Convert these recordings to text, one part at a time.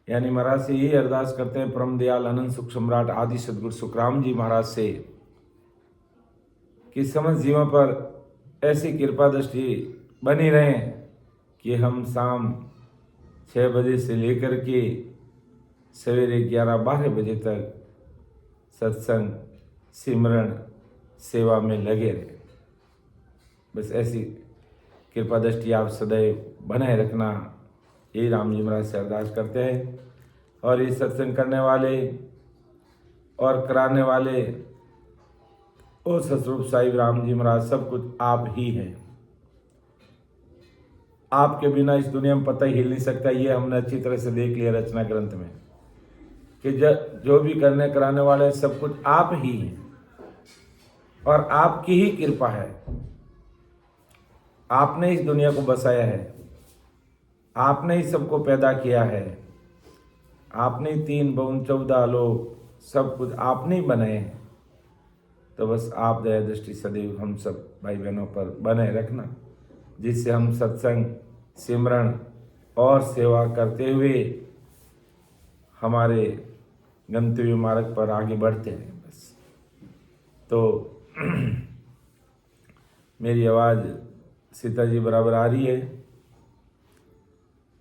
यानी महाराज से यही अरदास करते हैं परम दयाल अनंत सुख सम्राट आदि सदगुरु सुखराम जी महाराज से कि समस्त जीवों पर ऐसी कृपा दृष्टि बनी रहे कि हम शाम 6 बजे से लेकर के सवेरे 11-12 बजे तक सत्संग सिमरण सेवा में लगे रहे। बस ऐसी कृपा दृष्टि आप सदैव बनाए रखना, यही राम जी महाराज से अरदास करते हैं। और ये सत्संग करने वाले और कराने वाले और सतरूप साहिब राम जी महाराज सब कुछ आप ही हैं। आपके बिना इस दुनिया में पता ही हिल नहीं सकता। ये हमने अच्छी तरह से देख लिया रचना ग्रंथ में कि जो भी करने कराने वाले सब कुछ आप ही हैं और आपकी ही कृपा है। आपने इस दुनिया को बसाया है, आपने ही सबको पैदा किया है, आपने 3 भुवन 14 लोग सब कुछ आपने ही बनाए हैं। तो बस आप दया दृष्टि सदैव हम सब भाई बहनों पर बनाए रखना, जिससे हम सत्संग सिमरण और सेवा करते हुए हमारे गंतव्य मार्ग पर आगे बढ़ते हैं। बस तो मेरी आवाज़ सीता जी बराबर आ रही है?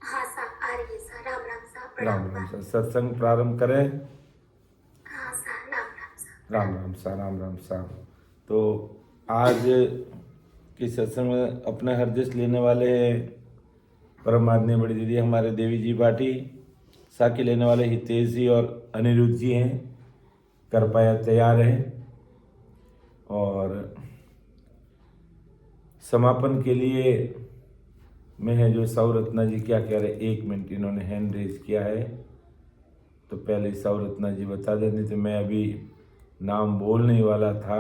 हाँ सा आ रही है सा। राम राम सा। राम राम सा। सत्संग प्रारंभ करें? हाँ सा। राम राम सा। राम राम सा। राम राम सा। तो आज की सत्संग में अपने हरदिश लेने वाले हैं परम आदरणीय बड़ी दीदी हमारे देवी जी बाटी, साकी लेने वाले हितेश जी और अनिरुद्ध जी हैं। कर पाया तैयार हैं। और समापन के लिए में है जो सौरत्ना जी क्या कह रहे, 1 मिनट इन्होंने हैंड रेज किया है, तो पहले सौरत्ना जी बता देते थे। मैं अभी नाम बोलने ही वाला था।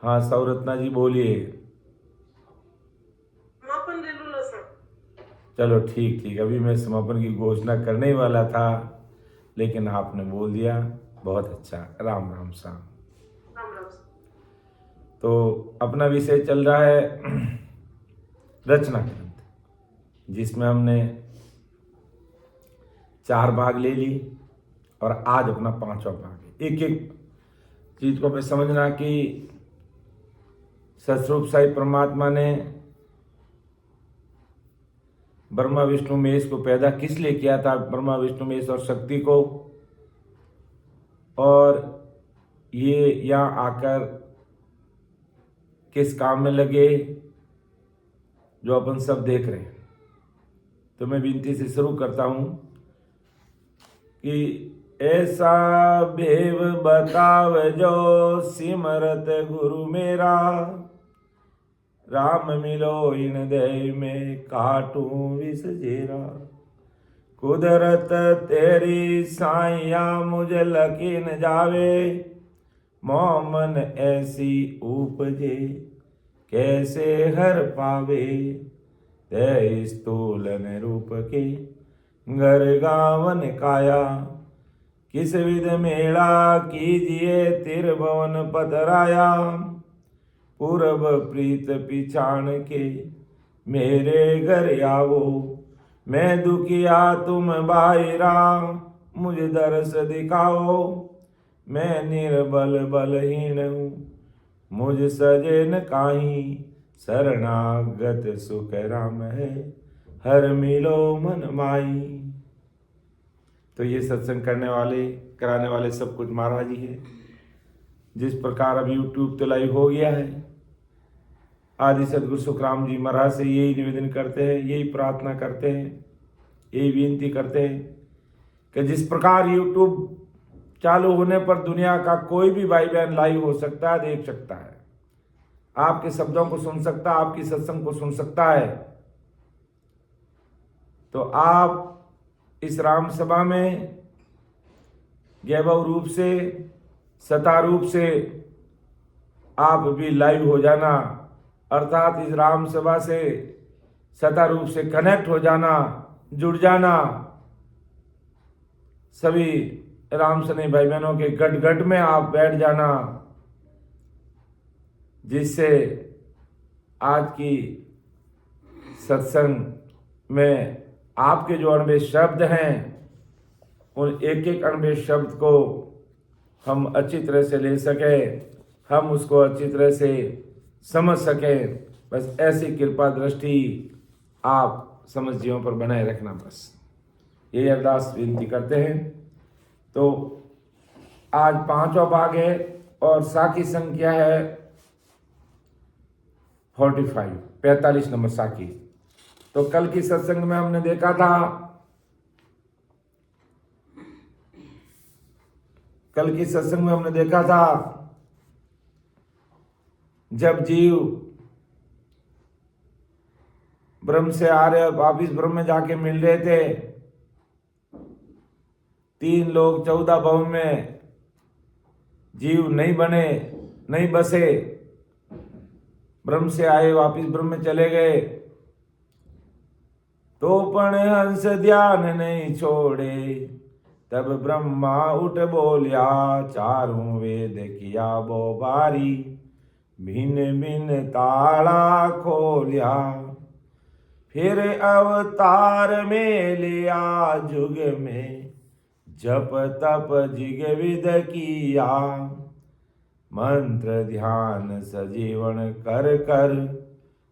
हाँ सौरत्ना जी बोलिए। समापन ले लो ना सर। चलो ठीक ठीक, अभी मैं समापन की घोषणा करने ही वाला था लेकिन आपने बोल दिया, बहुत अच्छा। राम राम सा। राम राम सर। तो अपना विषय चल रहा है रचना ग्रंथ, जिसमें हमने 4 भाग ले ली और आज अपना 5वां भाग है। एक एक चीज को हमें समझना कि सतरूप साहिब परमात्मा ने ब्रह्मा विष्णु महेश को पैदा किस लिए किया था, ब्रह्मा विष्णु महेश और शक्ति को, और ये यहाँ आकर किस काम में लगे जो अपन सब देख रहे हैं। तो मैं विनती से शुरू करता हूं कि ऐसा भेव बताव जो सिमरत गुरु मेरा, राम मिलो इन दय में काटूं विष जेरा। कुदरत तेरी साइया मुझे लकीन जावे, मोमन ऐसी उपजे कैसे हर पावे। तय स्थूलन रूप के घर गावन काया, किस विध मेला कीजिए तिरभुवन पतराया। पूरब प्रीत पिछाण के मेरे घर आवो, मैं दुखिया तुम बायरा मुझ दरस दिखाओ। मैं निर्बल बलहीन हूँ मुझ सजन काहीं, शरणागत सुख राम है हर मिलो मन माई। तो ये सत्संग करने वाले कराने वाले सब कुछ महाराज ही है। जिस प्रकार अब यूट्यूब तो लाइव हो गया है, आदि सदगुरु सुखराम जी महाराज से यही निवेदन करते हैं, यही प्रार्थना करते हैं, यही विनती करते हैं कि जिस प्रकार यूट्यूब चालू होने पर दुनिया का कोई भी भाई बहन लाइव हो सकता है, देख सकता है, आपके शब्दों को सुन सकता है, आपकी सत्संग को सुन सकता है। तो आप इस राम सभा में वैभव रूप से सता रूप से आप भी लाइव हो जाना, अर्थात इस राम सभा से सता रूप से कनेक्ट हो जाना, जुड़ जाना। सभी राम सने भाई बहनों के गट गट में आप बैठ जाना, जिससे आज की सत्संग में आपके जो अनबे शब्द हैं उन एक एक अणबे शब्द को हम अच्छी तरह से ले सकें, हम उसको अच्छी तरह से समझ सकें। बस ऐसी कृपा दृष्टि आप समझ जीवों पर बनाए रखना, बस ये अरदास विनती करते हैं। तो आज 5वां भाग है और साखी संख्या है 45 नंबर साखी। तो कल की सत्संग में हमने देखा था, जब जीव ब्रह्म से आ रहे और वापिस ब्रह्म में जाके मिल रहे थे, 3 लोग 14 भवन में जीव नहीं बने, नहीं बसे, ब्रह्म से आए वापिस ब्रह्म में चले गए, तो पण हंस ध्यान नहीं छोड़े। तब ब्रह्मा उठ बोलिया, चारों वेद किया बो बारी, भिन्न भिन्न ताला खोलिया। फिर अवतार में लिया जुग में, जप तप जिग विद किया। मंत्र ध्यान सजीवन कर कर,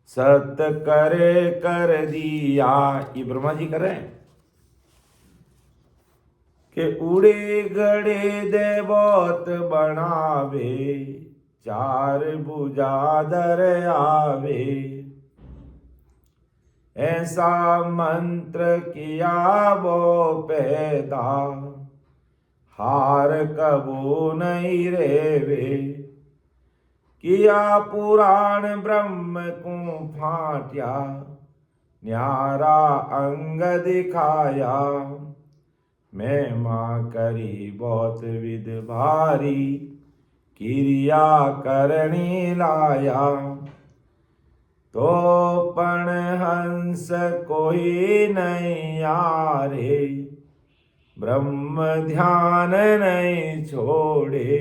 सत्य करे कर दिया। ये ब्रह्मा जी कर रहे हैं कि उड़े गड़े देवोत बनावे, 4 भुजा धर आवे। ऐसा मंत्र किया वो पैदा, हार कबू नहीं रेवे। किया पुराण ब्रह्म को फाट्या, न्यारा अंग दिखाया। मैं माँ करी बहुत विध भारी, क्रिया करनी लाया। तो पण हंस कोई नहीं यारे, ब्रह्म ध्यान नहीं छोड़े।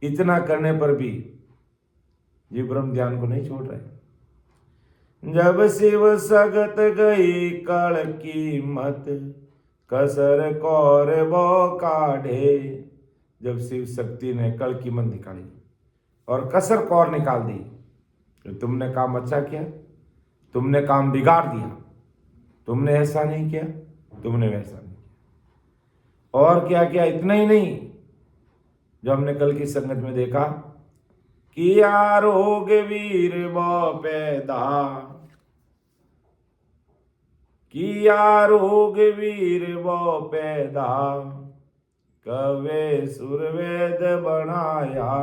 इतना करने पर भी ये ब्रह्म ध्यान को नहीं छोड़ रहे। जब शिव सगत गई कल की मत, कसर कौर बो काढ़े। जब शिव शक्ति ने कल की मत निकाली और कसर कौर निकाल दी, तो तुमने काम अच्छा किया, तुमने काम बिगाड़ दिया, तुमने ऐसा नहीं किया, तुमने वैसा नहीं किया। और क्या किया? इतना ही नहीं, जो हमने कल की संगत में देखा, किया रोग वीर वो पैदा, किया रोग वीर वो पैदा। कवे सुरवेद बनाया,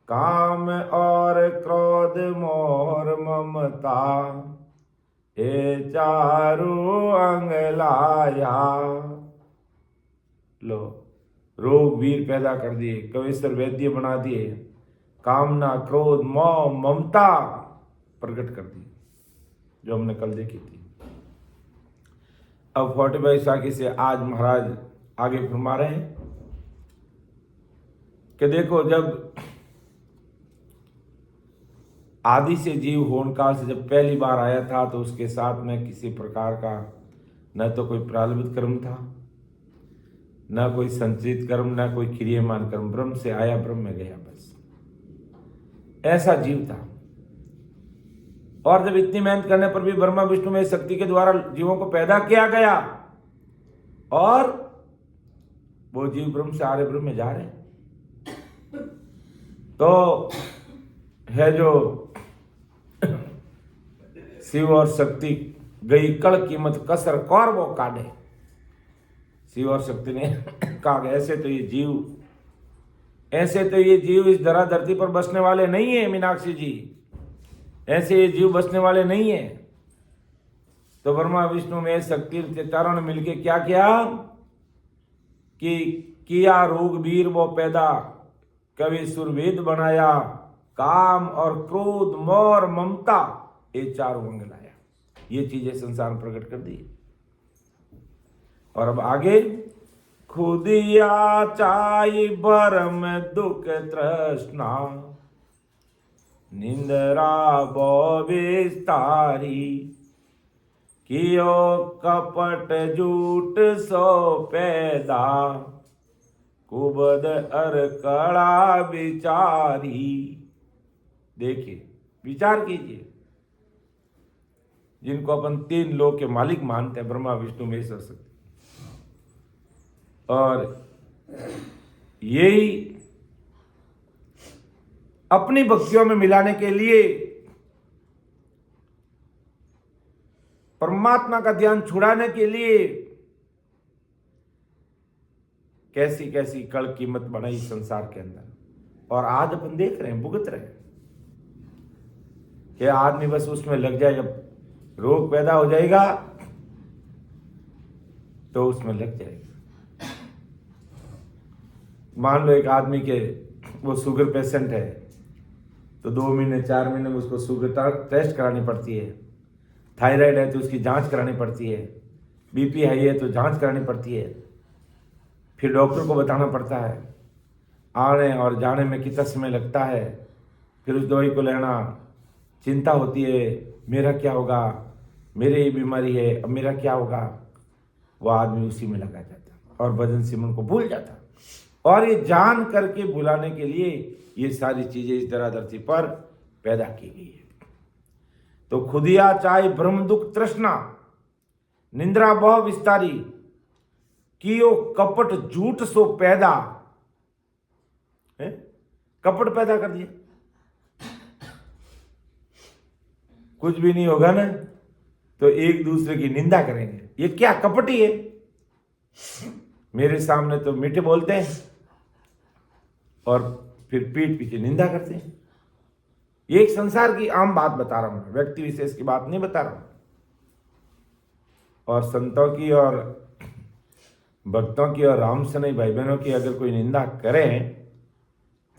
काम और क्रोध मोर ममता। ए चारों अंग लाया। लो, रोग वीर पैदा कर दिए, कवेश्वर वैद्य बना दिए, कामना क्रोध मोह ममता प्रकट कर दी, जो हमने कल देखी थी। अब 45 साखी से आज महाराज आगे फरमा रहे हैं कि देखो, जब आदि से जीव होन काल से जब पहली बार आया था, तो उसके साथ में किसी प्रकार का न तो कोई प्रारब्ध कर्म था, न कोई संचित कर्म, न कोई क्रियमान कर्म। ब्रह्म से आया, ब्रह्म में गया, बस ऐसा जीव था। और जब इतनी मेहनत करने पर भी ब्रह्मा विष्णु में शक्ति के द्वारा जीवों को पैदा किया गया, और वो जीव ब्रह्म से आ रहे, ब्रह्म में जा रहे, तो है जो शिव और शक्ति गई कल कीमत, कसर कौर वो काढ़े। शिव और शक्ति ने कहा, ऐसे तो ये जीव इस धरा धरती पर बसने वाले नहीं है मीनाक्षी जी, ऐसे ये जीव बसने वाले नहीं है। तो ब्रह्मा विष्णु में शक्ति के चारों ने मिलके क्या किया कि किया रोग वीर वो पैदा, कवि सुरवेद बनाया, काम और क्रोध मोर ममता, ये 4 अंग लाया। ये चीजें संसार में प्रकट कर दी। और अब आगे, खुदिया चाई भरम दुख तृष्णा, निंदरा बो विस्तारी। कियो कपट झूठ सो पैदा, कुबद अर कड़ा विचारी। देखिए, विचार कीजिए, जिनको अपन 3 लोक के मालिक मानते हैं, ब्रह्मा विष्णु महेश सरस्वती, और यही अपनी भक्तियों में मिलाने के लिए परमात्मा का ध्यान छुड़ाने के लिए कैसी कैसी कड़ कीमत बनाई संसार के अंदर। और आज अपन देख रहे हैं, भुगत रहे हैं कि आदमी बस उसमें लग जाए, जब रोग पैदा हो जाएगा तो उसमें लग जाएगा। मान लो एक आदमी के वो शुगर पेशेंट है, तो 2 महीने 4 महीने में उसको शुगर टेस्ट करानी पड़ती है। थायराइड है तो उसकी जांच करानी पड़ती है। बीपी हाई है तो जांच करानी पड़ती है। फिर डॉक्टर को बताना पड़ता है, आने और जाने में कितना समय लगता है। फिर उस दवाई को लेना, चिंता होती है, मेरा क्या होगा, मेरे ये बीमारी है, अब मेरा क्या होगा। वह आदमी उसी में लगा जाता और भजन सिमरन को भूल जाता। और ये जान करके भुलाने के लिए ये सारी चीजें इस धराधरती पर पैदा की गई है। तो खुदिया चाहे ब्रह्म दुख तृष्णा, निंद्रा बहु विस्तारी, कियो कपट झूठ सो पैदा। है? कपट पैदा कर दिया, कुछ भी नहीं होगा ना तो एक दूसरे की निंदा करेंगे। ये क्या कपटी है, मेरे सामने तो मीठे बोलते हैं और फिर पीठ पीछे निंदा करते हैं। ये एक संसार की आम बात बता रहा हूं, व्यक्ति विशेष की बात नहीं बता रहा हूं। और संतों की और भक्तों की और राम सनई भाई बहनों की अगर कोई निंदा करें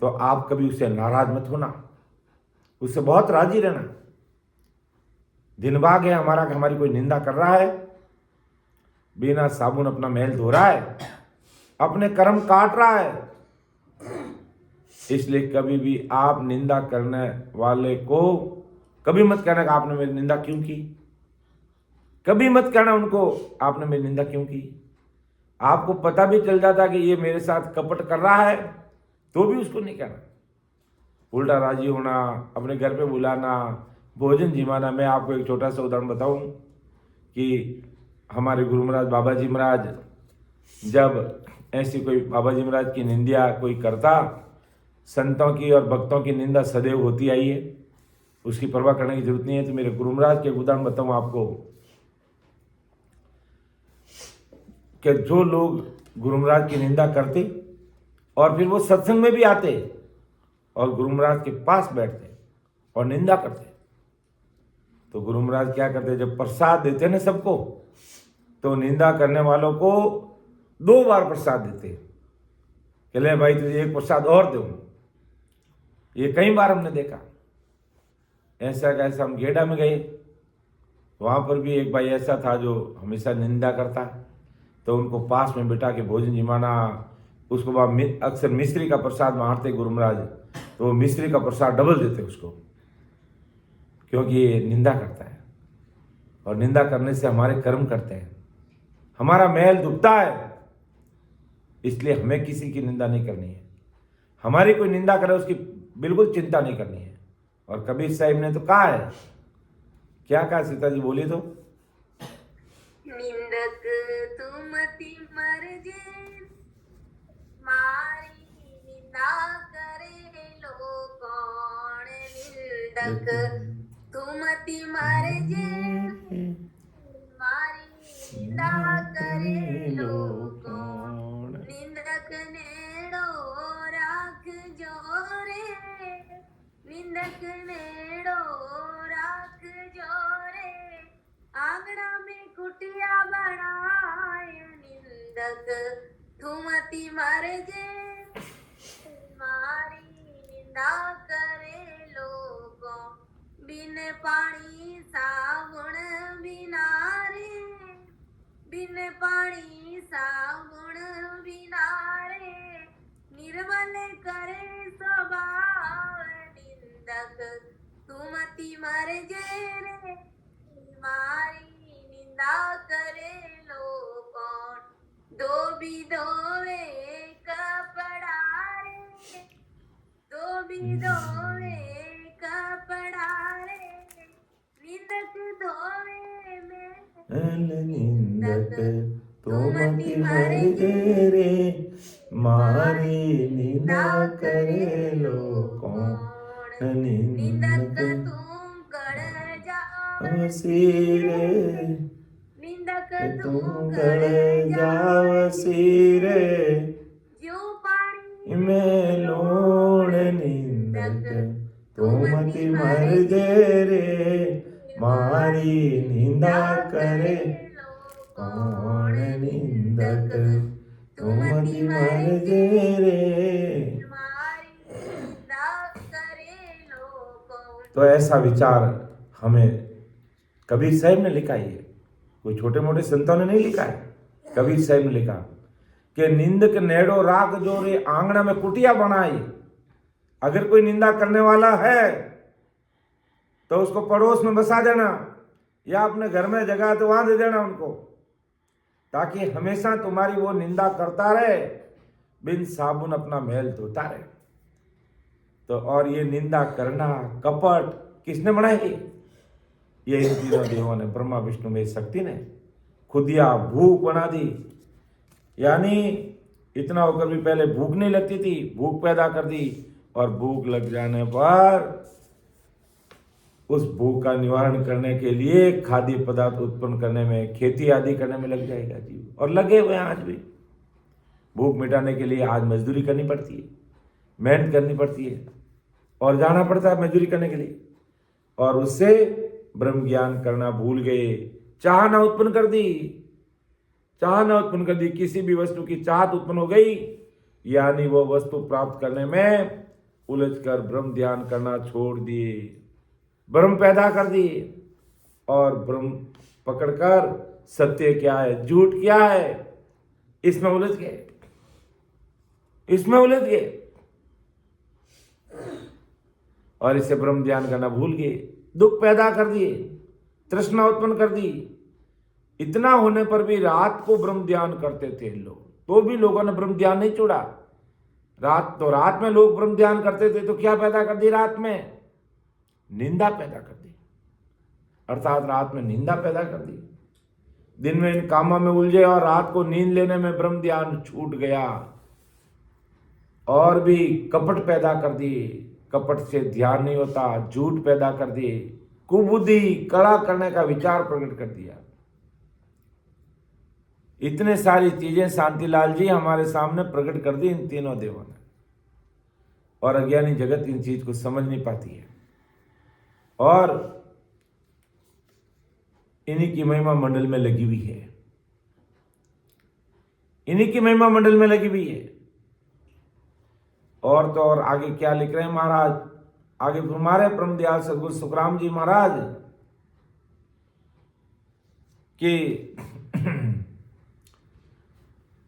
तो आप कभी उससे नाराज मत होना, उससे बहुत राजी रहना। दिन भाग है हमारा कि हमारी कोई निंदा कर रहा है, बिना साबुन अपना महल धो रहा है, अपने कर्म काट रहा है। इसलिए कभी भी आप निंदा करने वाले को कभी मत कहना कि आपने मेरी निंदा क्यों की। कभी मत कहना उनको आपने मेरी निंदा क्यों की। आपको पता भी चल जाता कि ये मेरे साथ कपट कर रहा है तो भी उसको नहीं कहना। उल्टा राजी होना, अपने घर पे बुलाना, भोजन जिमाना। मैं आपको एक छोटा सा उदाहरण बताऊं कि हमारे गुरु महाराज बाबा जी महाराज, जब ऐसी कोई बाबा जी महाराज की निंदा कोई करता, संतों की और भक्तों की निंदा सदैव होती आई है, उसकी परवाह करने की जरूरत नहीं है। तो मेरे गुरु महाराज के उदाहरण बताऊं आपको कि जो लोग गुरु महाराज की निंदा करते और फिर वो सत्संग में भी आते और गुरु महाराज के पास बैठते और निंदा करते, तो गुरु महाराज क्या करते, जब प्रसाद देते ना सबको, तो निंदा करने वालों को 2 बार प्रसाद देते कि ले भाई तुझे एक प्रसाद और दूं। ये कई बार हमने देखा। ऐसा कैसा हम गेडा में गए, वहां पर भी एक भाई ऐसा था जो हमेशा निंदा करता, तो उनको पास में बिठा के भोजन जिमाना। उसको बाद अक्सर मिश्री का प्रसाद बांटते गुरु महाराज, तो मिश्री का प्रसाद डबल देते उसको, क्योंकि ये निंदा करता है और निंदा करने से हमारे कर्म करते हैं, हमारा महल डूबता है। इसलिए हमें किसी की निंदा नहीं करनी है। हमारी कोई निंदा करे उसकी बिल्कुल चिंता नहीं करनी है। और कबीर साहिब ने तो कहा है, क्या कहा सीता जी बोली तो, निंदक तुमति मर जे, मारी निंदा करे लो कौन। निंदक तुमति मर जे, मारी निंदा करे लो कौन। निंदक नेड़ो राख जोरे, निंदक नेड़ो राख जोरे। आंगना में कुटिया बनाए, निंदक तुमति मर जे, मारी निंदा करे लोगों। बिन पानी साबुन बिना रे, बिन पानी साबुन बिना रे। निर्मल करे स्वभाव, निंदक तुमति मर जे रे, मारी निंदा करे लो कौन, धोबी धोवे कपड़ा रे, धोबी धोवे कपड़ा रे, निंदक धोवे में निंदक तुमति मर रे, मारी निंदा करे लो कौन, निंदक निंदक तुम गड़ जाओ सिरे, निंदक तुम तुम गड़ गड़ जाव जाओ सिरे, जो पानी में लोण निंदक तुमति मर रे, मारी निंदा करे कौन, निंदक तुमति मर रे। हमारी निंदा करे लोगों। तो ऐसा विचार हमें कबीर साहब ने लिखा है, कोई छोटे मोटे संतों ने नहीं लिखा है। कबीर साहब ने लिखा कि निंदक नेड़ो राग जो रे, आंगना में कुटिया बनाई। अगर कोई निंदा करने वाला है तो उसको पड़ोस में बसा देना, या अपने घर में जगह तो वहां दे देना उनको, ताकि हमेशा तुम्हारी वो निंदा करता रहे, बिन साबुन अपना मैल धोता रहे। तो और ये निंदा करना, कपट किसने बनाई? ये इन तीनों देवों ने, ब्रह्मा विष्णु में शक्ति ने खुदिया भूख बना दी। यानी इतना होकर भी पहले भूख नहीं लगती थी, भूख पैदा कर दी, और भूख लग जाने पर उस भूख का निवारण करने के लिए खाद्य पदार्थ उत्पन्न करने में, खेती आदि करने में लग जाएगा जीव। और लगे हुए आज भी भूख मिटाने के लिए आज मजदूरी करनी पड़ती है, मेहनत करनी पड़ती है, और जाना पड़ता है मजदूरी करने के लिए, और उससे ब्रह्म ज्ञान करना भूल गए। चाहना उत्पन्न कर दी, चाहना उत्पन्न कर दी, किसी भी वस्तु की चाहत उत्पन्न हो गई, यानी वो वस्तु प्राप्त करने में उलझकर ब्रह्म ध्यान करना छोड़ दिए, ब्रह्म पैदा कर दिए, और ब्रह्म पकड़कर सत्य क्या है, झूठ क्या है, इसमें उलझ गए, इसमें उलझ गए, और इसे ब्रह्म ध्यान करना भूल गए, दुख पैदा कर दिए, तृष्णा उत्पन्न कर दी। इतना होने पर भी रात को ब्रह्म ध्यान करते थे लोग, तो भी लोगों ने ब्रह्म ध्यान नहीं छोड़ा। रात में लोग ब्रह्म ध्यान करते थे, तो क्या पैदा कर दी रात में? निंदा पैदा कर दी, अर्थात रात में निंदा पैदा कर दी। दिन में इन कामों में उलझे और रात को नींद लेने में ब्रह्म ध्यान छूट गया, और भी कपट पैदा कर दिए। कपट से ध्यान नहीं होता, झूठ पैदा कर दिए, कुबुद्धि, कड़ा करने का विचार प्रकट कर दिया। इतने सारी चीजें शांतिलाल जी हमारे सामने प्रकट कर दी इन तीनों देवों ने, और अज्ञानी जगत इन चीज को समझ नहीं पाती है, और इन्हीं की महिमा मंडल में लगी हुई है, इन्हीं की महिमा मंडल में लगी हुई है। और तो और आगे क्या लिख रहे हैं महाराज, आगे हमारे परम दयाल सदगुरु सुखराम जी महाराज कि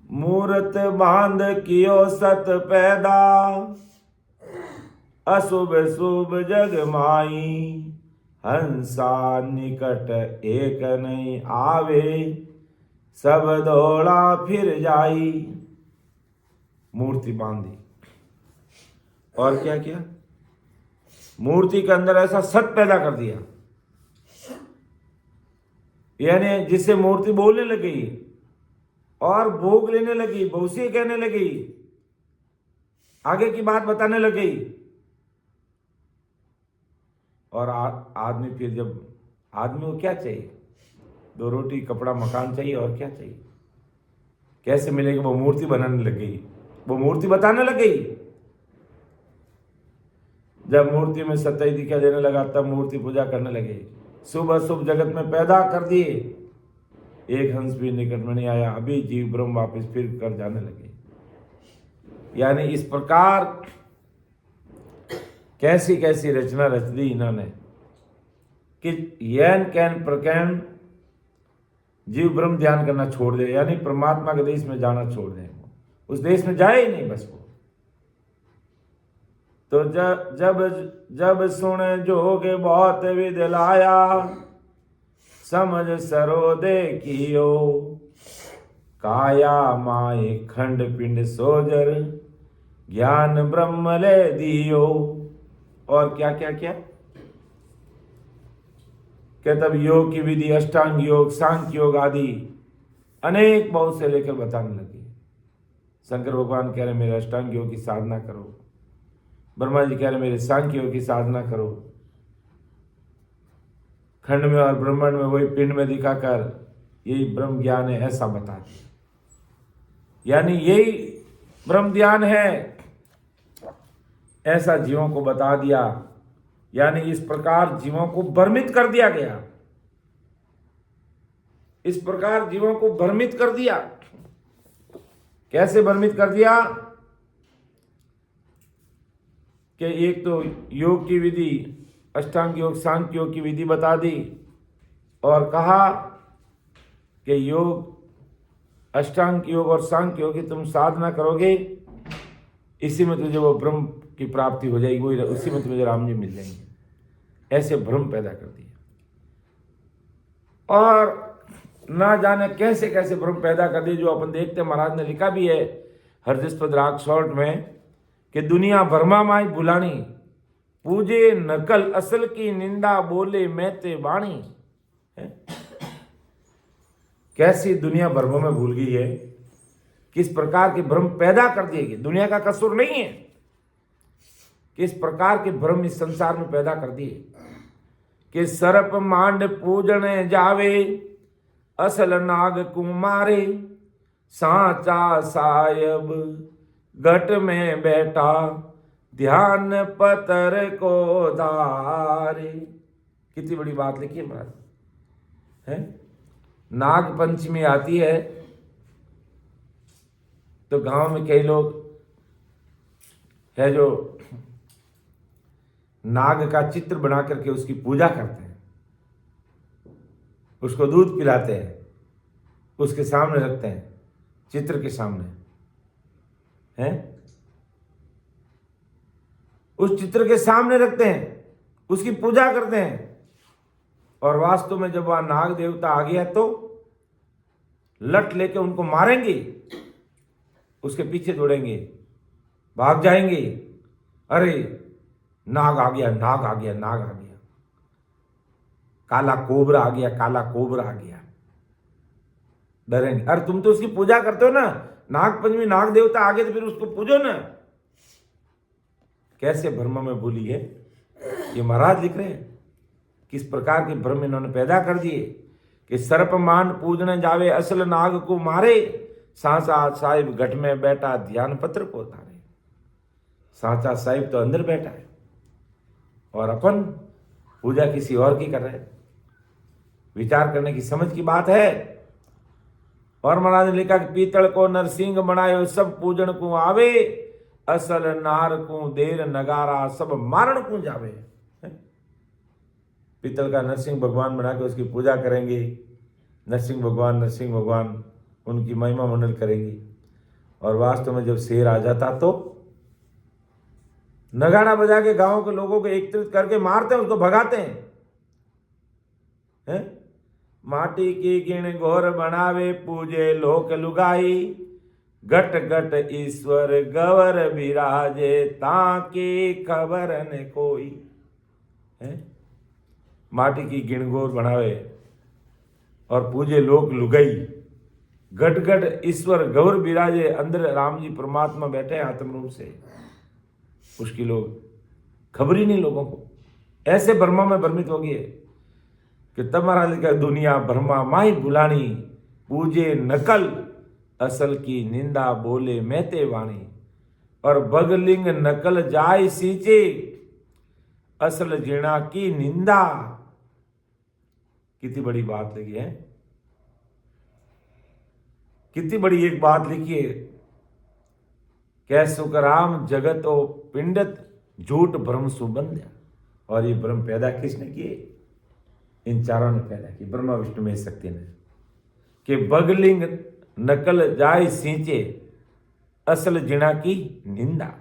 मूरत बांध कियो सत पैदा, अशुभ शुभ जग माई, हंसा निकट एक नहीं आवे, सब दौड़ा फिर जाई। मूर्ति बांधी, और क्या किया? मूर्ति के अंदर ऐसा सत पैदा कर दिया, यानी जिससे मूर्ति बोलने लगी और भोग लेने लगी, बहुसी कहने लगी, आगे की बात बताने लगी। और आदमी फिर जब आदमी को क्या चाहिए? 2 रोटी, कपड़ा, मकान चाहिए, और क्या चाहिए? कैसे मिलेगी? वो मूर्ति बनाने लग गई, वो मूर्ति बताने लग गई। जब मूर्ति में सत्य दिखाई देने लगा, तब मूर्ति पूजा करने लगे, शुभ अशुभ जगत में पैदा कर दिए। एक हंस भी निकट में नहीं आया, अभी जीव ब्रह्म वापस फिर कर जाने लगे। यानी इस प्रकार कैसी कैसी रचना रच दी इन्होंने कि यैन कैन प्रकैन जीव ब्रह्म ध्यान करना छोड़ दे, यानी परमात्मा के देश में जाना छोड़ दे, उस देश में जाए ही नहीं बस वो। तो जब सुने जोग बहुत विध लाया, समझ सरोदे कियो, काया माए खंड पिंड सोजर, ज्ञान ब्रह्म ले दियो। और क्या क्या क्या क्या तब योग की विधि, अष्टांग योग, सांख्य योग आदि अनेक बहुत से लेकर बताने लगे। शंकर भगवान कह रहे मेरे अष्टांग योग की साधना करो, ब्रह्मा जी कह रहे मेरे सांख्य योग की साधना करो। खंड में और ब्रह्मांड में वही पिंड में दिखाकर यही ब्रह्म ज्ञान है ऐसा बता दिया, यानी यही ब्रह्म ज्ञान है ऐसा जीवों को बता दिया। यानी इस प्रकार जीवों को भ्रमित कर दिया गया, इस प्रकार जीवों को भ्रमित कर दिया। कैसे भ्रमित कर दिया कि एक तो योग की विधि, अष्टांग योग, सांख्य योग की विधि बता दी और कहा कि योग, अष्टांग योग और सांख्य योग की तुम साधना करोगे, इसी में तुझे वो ब्रह्म की प्राप्ति हो जाएगी, वही उसी में तुझे राम जी मिल जाएंगे। ऐसे भ्रम पैदा कर दिया और ना जाने कैसे कैसे भ्रम पैदा कर दिए, जो अपन देखते हैं। महाराज ने लिखा भी है हरदिशपद राग शॉर्ट में कि दुनिया भरमा माई भुलानी, पूजे नकल असल की निंदा, बोले मैते वाणी। कैसी दुनिया भ्रमों में भूल गई है, किस प्रकार के भ्रम पैदा कर दिए गए। दुनिया का कसूर नहीं है, किस प्रकार के भ्रम इस संसार में पैदा कर दिए कि सर्प मांड पूजने जावे, असल नाग कुमारे, सांचा सायब घट में बैठा, ध्यान पतर को धारे। कितनी बड़ी बात लिखी है महाराज, है? नाग पंचमी आती है तो गांव में कई लोग है जो नाग का चित्र बना करके उसकी पूजा करते हैं, उसको दूध पिलाते हैं, उसके सामने रखते हैं, चित्र के सामने, हैं? उस चित्र के सामने रखते हैं, उसकी पूजा करते हैं। और वास्तव में जब वह नाग देवता आ गया तो लट लेके उनको मारेंगे, उसके पीछे दौड़ेंगे, भाग जाएंगे, अरे नाग आ गया, नाग आ गया, नाग आ गया, काला कोबरा आ गया, काला कोबरा आ गया, डरेंगे। अरे तुम तो उसकी पूजा करते हो ना, नाग पंचमी नाग देवता आ गए तो फिर उसको पूजो ना। कैसे भ्रम में भूली है, ये महाराज लिख रहे हैं किस प्रकार के भ्रम इन्होंने पैदा कर दिए कि सर्प मान पूजने जावे, असल नाग को मारे, सांचा साहिब घट में बैठा, ध्यान पत्र को उतारे। सांचा साहिब तो अंदर बैठा है और अपन पूजा किसी और की कर रहे हैं। विचार करने की समझ की बात है। और महाराज ने लिखा कि पीतल को नरसिंह बनायो, सब पूजन को आवे, असल नार को देर नगारा, सब मारण को जावे। पीतल का नरसिंह भगवान बना के उसकी पूजा करेंगे, नरसिंह भगवान उनकी महिमा मंडल करेंगी। और वास्तव में जब शेर आ जाता तो नगाड़ा बजा के गांव के लोगों को एकत्रित करके मारते हैं, उसको भगाते हैं। माटी की गिण घोर बनावे, पूजे लोक लुगाई, घट घट ईश्वर गवर विराजे, ताकि खबर न कोई। माटी की गिण घोर बनावे और पूजे लोक लुगाई, घट घट ईश्वर गौर विराजे। अंदर राम जी परमात्मा बैठे हैं आत्म रूप से, उसकी लोग खबर ही नहीं लोगों को। ऐसे ब्रह्मा में भ्रमित हो गए कि तुम्हारा लिखा दुनिया ब्रह्मा माही बुलानी, पूजे नकल असल की निंदा, बोले मैते वाणी। और बगलिंग नकल जाय सींचे, असल जीणा की निंदा। कितनी बड़ी बात लगी है, कितनी बड़ी एक बात लिखी है। कै सुखराम जगत ओ पिंडत, झूठ भ्रम सुबंध्या। और ये भ्रम पैदा किसने किए? इन चारों ने पैदा की, ब्रह्मा विष्णु महेश शक्ति ने। कि बगलिंग नकल जाय सींचे, असल जिणा की निंदा।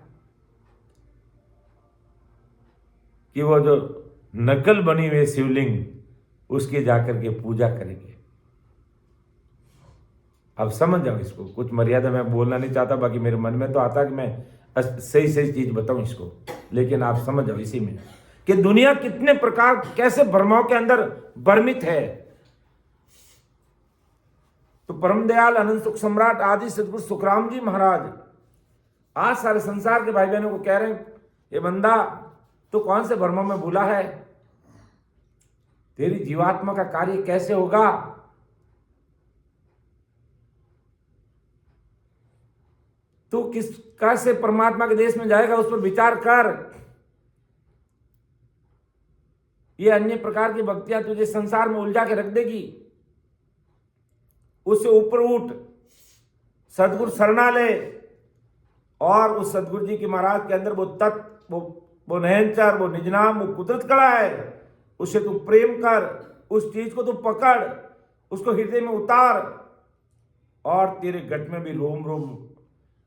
कि वो जो नकल बनी हुई शिवलिंग, उसकी जाकर के पूजा करेंगे। अब समझ जाओ इसको, कुछ मर्यादा मैं बोलना नहीं चाहता, बाकी मेरे मन में तो आता कि मैं सही सही चीज बताऊं इसको, लेकिन आप समझ जाओ इसी में कि दुनिया कितने प्रकार कैसे भ्रमों के अंदर भ्रमित है। तो परम दयाल अनंत सुख सम्राट आदि सदगुरु सुखराम जी महाराज आज सारे संसार के भाई बहनों को कह रहे हैं, ये बंदा तो कौन से भ्रमों में भूला है, तेरी जीवात्मा का कार्य कैसे होगा। तू किस कैसे परमात्मा के देश में जाएगा, उस पर विचार कर। ये अन्य प्रकार की भक्तियां तुझे संसार में उलझा के रख देगी। उससे ऊपर उठ, सदगुरु शरणा ले, और उस सदगुरु जी के महाराज के अंदर वो तत्व, वो नयनचर, वो निजनाम, वो कुदरत कला है, उससे तू प्रेम कर, उस चीज को तू पकड़, उसको हृदय में उतार, और तेरे गट में भी रोम रोम,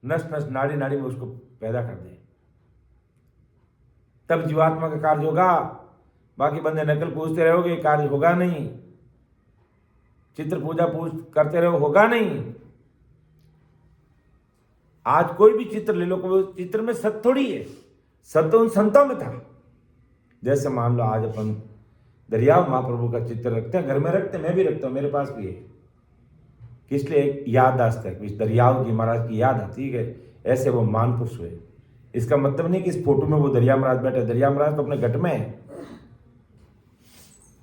नस नस, नाड़ी नाड़ी में उसको पैदा कर दे। तब जीवात्मा का कार्य होगा। बाकी बंदे नकल पूछते रहोगे, कार्य होगा नहीं। चित्र पूजा पूछ करते रहो, होगा नहीं। आज कोई भी चित्र ले लो, कोई चित्र में सत्य थोड़ी है, सत्य उन संतों में था। जैसे मान लो आज अपन दरियाव महाप्रभु का चित्र रखते हैं, घर में रखते हैं, मैं भी रखता हूं, मेरे पास भी है। किस लिए? याददाश्त है, दरियाव जी महाराज की याद आती है, ऐसे वो महान पुरुष हुए। इसका मतलब नहीं कि इस फोटो में वो दरिया महाराज बैठे, दरिया महाराज तो अपने घट में है।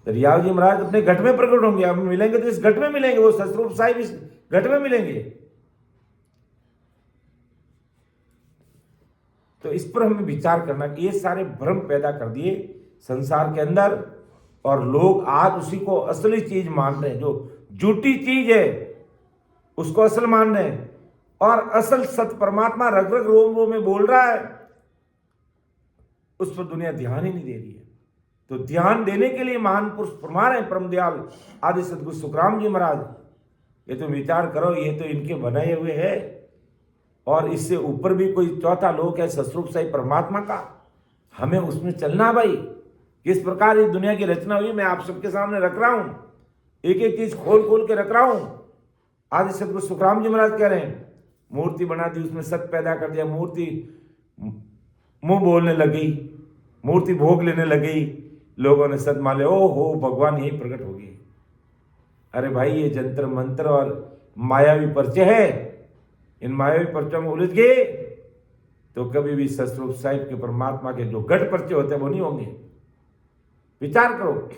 दरियाव जी महाराज अपने घट में प्रकट होंगे, हम मिलेंगे तो इस घट में मिलेंगे, वो सतरूप साहिब इस घट में मिलेंगे। तो इस पर हमें विचार करना कि ये सारे भ्रम पैदा कर दिए संसार के अंदर, और लोग आज उसी को असली चीज मान रहे हैं। जो झूठी चीज है उसको असल मान रहे हैं, और असल सत्य परमात्मा रग रग रोम रोम में बोल रहा है, उस पर दुनिया ध्यान ही नहीं दे रही है। तो ध्यान देने के लिए महान पुरुष फरमा रहे हैं परम दयाल आदि सदगुरु सुखराम जी महाराज। ये तो विचार करो, ये तो इनके बनाए हुए है, और इससे ऊपर भी कोई चौथा लोक है सतरूप साई परमात्मा का। हमें उसमें चलना भाई। किस प्रकार इस दुनिया की रचना हुई मैं आप सबके सामने रख रहा हूं, एक एक चीज खोल खोल के रख रहा हूं। आदि सदगुरु सुखराम जी महाराज कह रहे हैं, मूर्ति बना दी, उसमें सत्य पैदा कर दिया, मूर्ति मुंह बोलने लगी, मूर्ति भोग लेने लगी, लोगों ने सत्य मान लिया, ओ हो भगवान यही प्रकट होगी। अरे भाई ये जंतर मंत्र और मायावी परिचय है, इन मायावी परिचयों में उलझ गए तो कभी भी सतरूप साहिब के परमात्मा के जो गढ़ परिचय होते हैं वो नहीं होंगे। विचार करो।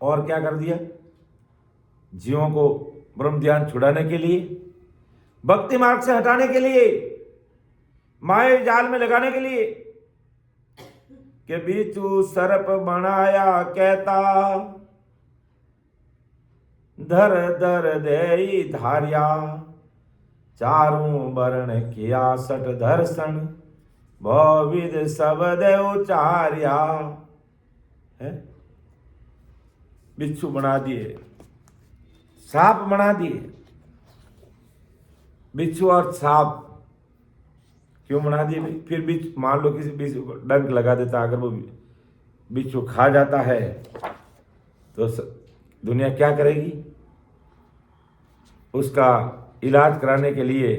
और क्या कर दिया? जीवों को ब्रह्म ध्यान छुड़ाने के लिए, भक्ति मार्ग से हटाने के लिए, माया जाल में लगाने के लिए, कि बिच्छू सर्प बनाया कहता, धर धर दे धारिया, चारों वर्ण किया सठ दर्शन, बहुविध शब्द उचार्या। है बिच्छू बना दिए, सांप बना दिए। बिच्छू और सांप क्यों बना दिए भाई? फिर बिच्छू, मान लो किसी बिच्छू को डंक लगा देता, अगर वो बिच्छू खा जाता है तो दुनिया क्या करेगी? उसका इलाज कराने के लिए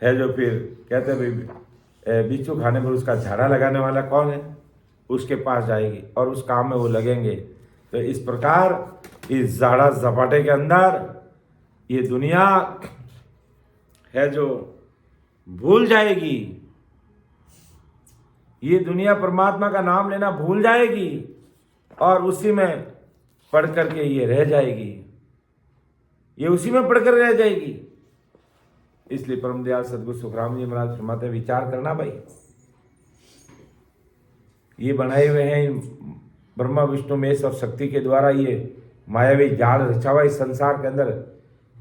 है जो फिर कहते हैं बिच्छू खाने पर उसका झाड़ा लगाने वाला कौन है, उसके पास जाएगी और उस काम में वो लगेंगे। तो इस प्रकार इस झाड़ा झपाटे के अंदर ये दुनिया है जो भूल जाएगी, ये दुनिया परमात्मा का नाम लेना भूल जाएगी और उसी में पढ़ करके ये रह जाएगी, ये उसी में पढ़कर रह जाएगी। इसलिए परम दयाल सदगुरु सुखराम जी महाराज फरमाते हैं, विचार करना भाई। ये बनाए हुए हैं ब्रह्मा विष्णु महेश और शक्ति के द्वारा ये मायावी जाल रचा हुआ इस संसार के अंदर,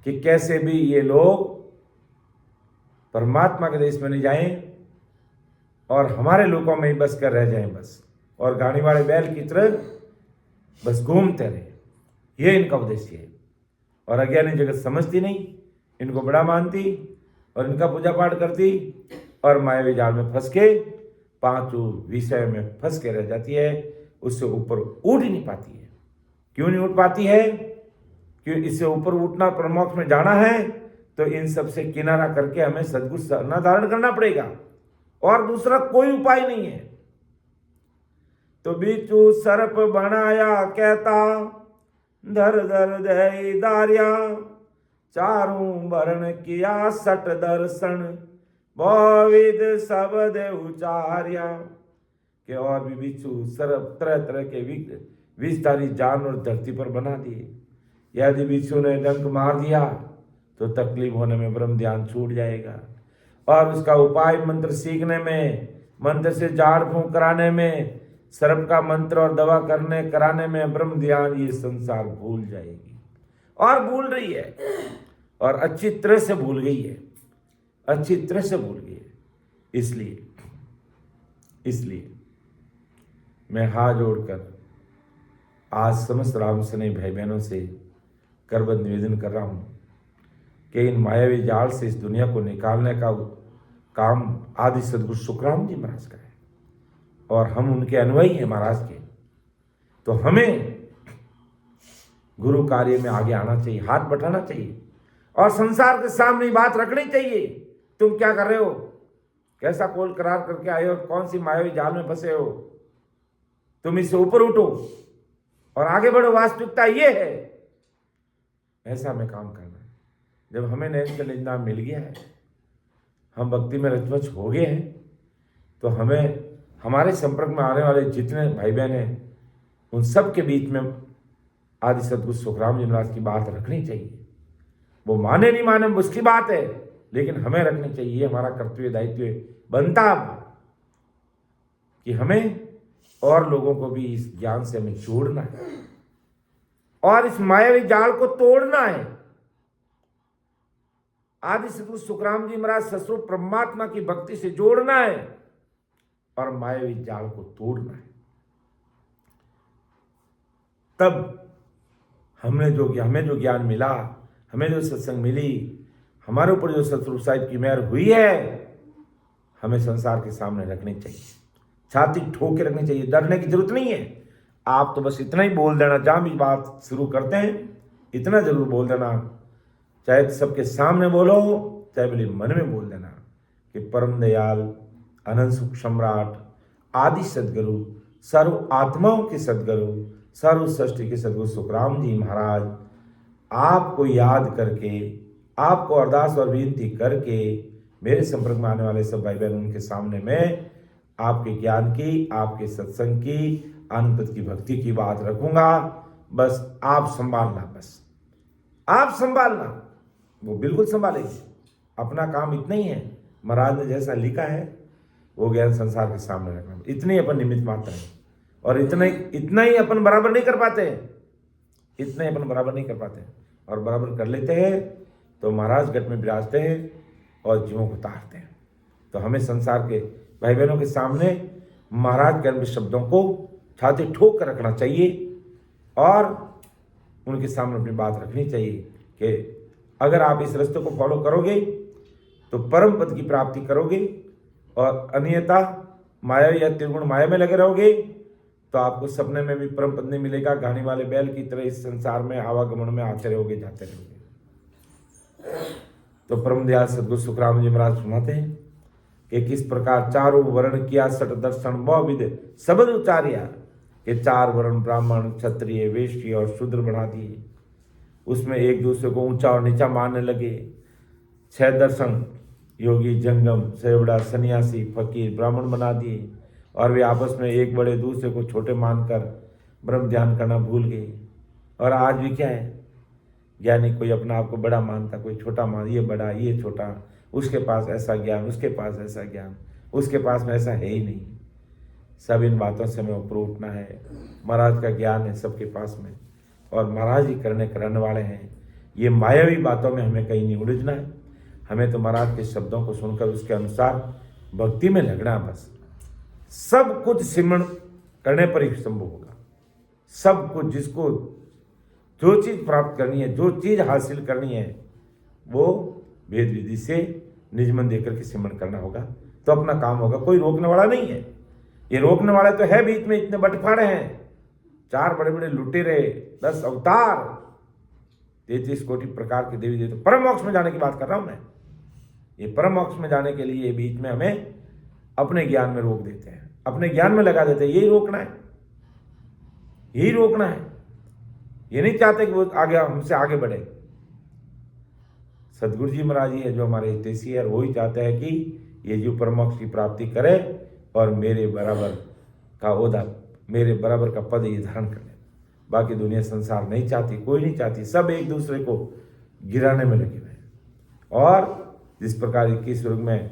कि कैसे भी ये लोग परमात्मा के देश में नहीं जाएं और हमारे लोगों में ही बस कर रह जाएं बस, और गाड़ी वाले बैल की तरह बस घूमते रहे। ये इनका उद्देश्य है। और अज्ञानी जगत समझती नहीं, इनको बड़ा मानती और इनका पूजा पाठ करती और मायावी जाल में फंस के पांचों विषय में फंस के रह जाती है, उससे ऊपर उठ ही नहीं पाती है। क्यों नहीं उठ पाती है? क्यों? इससे ऊपर उठना, परमोक्ष में जाना है तो इन सब से किनारा करके हमें सद्गुरु शरण धारण करना पड़ेगा, और दूसरा कोई उपाय नहीं है। तो बिच्छू सर्प बनाया कहता, धर धर दे दारिया, चारों वर्ण किया सट दर्शन, बहुविध शब्द उचार्या। के और भी बिच्छू सर्प तरह तरह के विषधारी जानवर धरती पर बना दिए। यदि बिच्छू ने डंक मार दिया तो तकलीफ होने में ब्रह्म ध्यान छूट जाएगा, और उसका उपाय मंत्र सीखने में, मंत्र से झाड़ फूंक कराने में, सर्प का मंत्र और दवा कराने में ब्रह्म ध्यान ये संसार भूल जाएगी, और भूल रही है, और अच्छी तरह से भूल गई है, अच्छी तरह से भूल गई है। इसलिए मैं हाथ जोड़कर आज समस्त राम सने भाई बहनों से करबद्ध निवेदन कर रहा हूँ कि इन मायावी जाल से इस दुनिया को निकालने का काम आदि सदगुरु सुखराम जी महाराज का है, और हम उनके अनुयायी हैं महाराज के। तो हमें गुरु कार्य में आगे आना चाहिए, हाथ बटाना चाहिए, और संसार के सामने बात रखनी चाहिए। तुम क्या कर रहे हो, कैसा कोल करार करके आए हो, कौन सी मायावी जाल में फंसे हो, तुम इससे ऊपर उठो और आगे बढ़ो। वास्तविकता ये है, ऐसा हमें काम करना है। जब हमें नैन का निजाम मिल गया है, हम भक्ति में रचवच हो गए हैं, तो हमें हमारे संपर्क में आने वाले जितने भाई बहन हैं उन सब के बीच में आदि सदगुरु सुखराम जी महाराज की बात रखनी चाहिए। वो माने नहीं माने उसकी बात है, लेकिन हमें रखनी चाहिए। हमारा कर्तव्य दायित्व बनता कि हमें और लोगों को भी इस ज्ञान से हमें जोड़ना है, और इस मायावी जाल को तोड़ना है। आदि सदगुरु सुखराम जी महाराज ससुर परमात्मा की भक्ति से जोड़ना है, और मायावी जाल को तोड़ना है। तब हमें जो ज्ञान मिला, हमें जो सत्संग मिली, हमारे ऊपर जो सतगुरु साहिब की मेहर हुई है, हमें संसार के सामने रखनी चाहिए, छाती ठोक के रखनी चाहिए। डरने की जरूरत नहीं है। आप तो बस इतना ही बोल देना, जहां भी बात शुरू करते हैं इतना जरूर बोल देना, चाहे सबके सामने बोलो, चाहे बोले मन में बोल देना कि परम दयाल अनंत सुख सम्राट आदि सदगुरु, सर्व आत्माओं के सदगुरु, सर्व सृष्टि के सदगुरु सुखराम जी महाराज आपको याद करके, आपको अरदास और विनती करके, मेरे संपर्क में आने वाले सब भाई बहन उनके सामने में आपके ज्ञान की, आपके सत्संग की, अनंत की भक्ति की बात रखूंगा। बस आप संभालना, बस आप संभालना, वो बिल्कुल संभालेंगे। अपना काम इतना ही है, महाराज ने जैसा लिखा है वो ज्ञान संसार के सामने रखना। इतने ही अपन निमित्त मात्र हैं, और इतना ही अपन बराबर नहीं कर पाते हैं, इतना ही अपन बराबर नहीं कर पाते हैं। और बराबर कर लेते हैं तो महाराज गट में विराजते हैं और जीवों को तारते हैं। तो हमें संसार के भाई बहनों के सामने महाराज के शब्दों को छाती ठोक कर रखना चाहिए, और उनके सामने अपनी बात रखनी चाहिए कि अगर आप इस रास्ते को फॉलो करोगे तो परम पद की प्राप्ति करोगे, और अन्यथा माया या त्रिगुण माया में लगे रहोगे तो आपको सपने में भी परम पद नहीं मिलेगा। गाने वाले बैल की तरह इस संसार में आवागमन में आते रहोगे, जाते रहोगे। तो परम दयाल सदगुरु सुखराम जी महाराज सुनाते हैं कि किस प्रकार चारों वर्ण किया सट दर्शन बहुविध शब्द उचारिया, कि चार वर्ण ब्राह्मण, क्षत्रिय, वैश्य और शूद्र बना दिए। उसमें एक दूसरे को ऊंचा और नीचा मानने लगे। 6 दर्शन योगी, जंगम, सेवड़ा, सन्यासी, फकीर, ब्राह्मण बना दिए, और वे आपस में एक बड़े दूसरे को छोटे मानकर ब्रह्म ध्यान करना भूल गए। और आज भी क्या है, ज्ञानी कोई अपना आप को बड़ा मानता, कोई छोटा मान, ये बड़ा ये छोटा, उसके पास ऐसा ज्ञान, उसके पास ऐसा ज्ञान, उसके पास में ऐसा है ही नहीं। सब इन बातों से हमें ऊपर उठना है। महाराज का ज्ञान है सबके पास में, और महाराज ही कराने वाले हैं। ये मायावी बातों में हमें कहीं नहीं उलझना है। हमें तो महाराज के शब्दों को सुनकर उसके अनुसार भक्ति में लगना। बस सब कुछ सिमरण करने पर ही संभव होगा। सब कुछ, जिसको जो चीज़ प्राप्त करनी है, जो चीज़ हासिल करनी है, वो भेद विधि से निज मन देकर के सिमरण करना होगा, तो अपना काम होगा। कोई रोकने वाला नहीं है। ये रोकने वाले तो है बीच में, इतने बटफाड़े हैं, 4 बड़े बड़े लुटेरे, 10 अवतार, 33 कोटि प्रकार के देवी देवता, परम मोक्ष में जाने की बात कर रहा हूं मैं। ये परम मोक्ष में जाने के लिए बीच में हमें अपने ज्ञान में रोक देते हैं, अपने ज्ञान में लगा देते हैं। यही रोकना है, यही रोकना है। ये नहीं चाहते कि वो आगे हमसे आगे बढ़े। सदगुरु जी महाराज जी है जो हमारे हितैषी है, वो ही चाहते हैं कि ये जो परम मोक्ष की प्राप्ति करे और मेरे बराबर का ओहदा, मेरे बराबर का पद ये धारण कर ले। बाकी दुनिया संसार नहीं चाहती, कोई नहीं चाहती, सब एक दूसरे को गिराने में लगे हुए हैं। और जिस प्रकार 21 युग में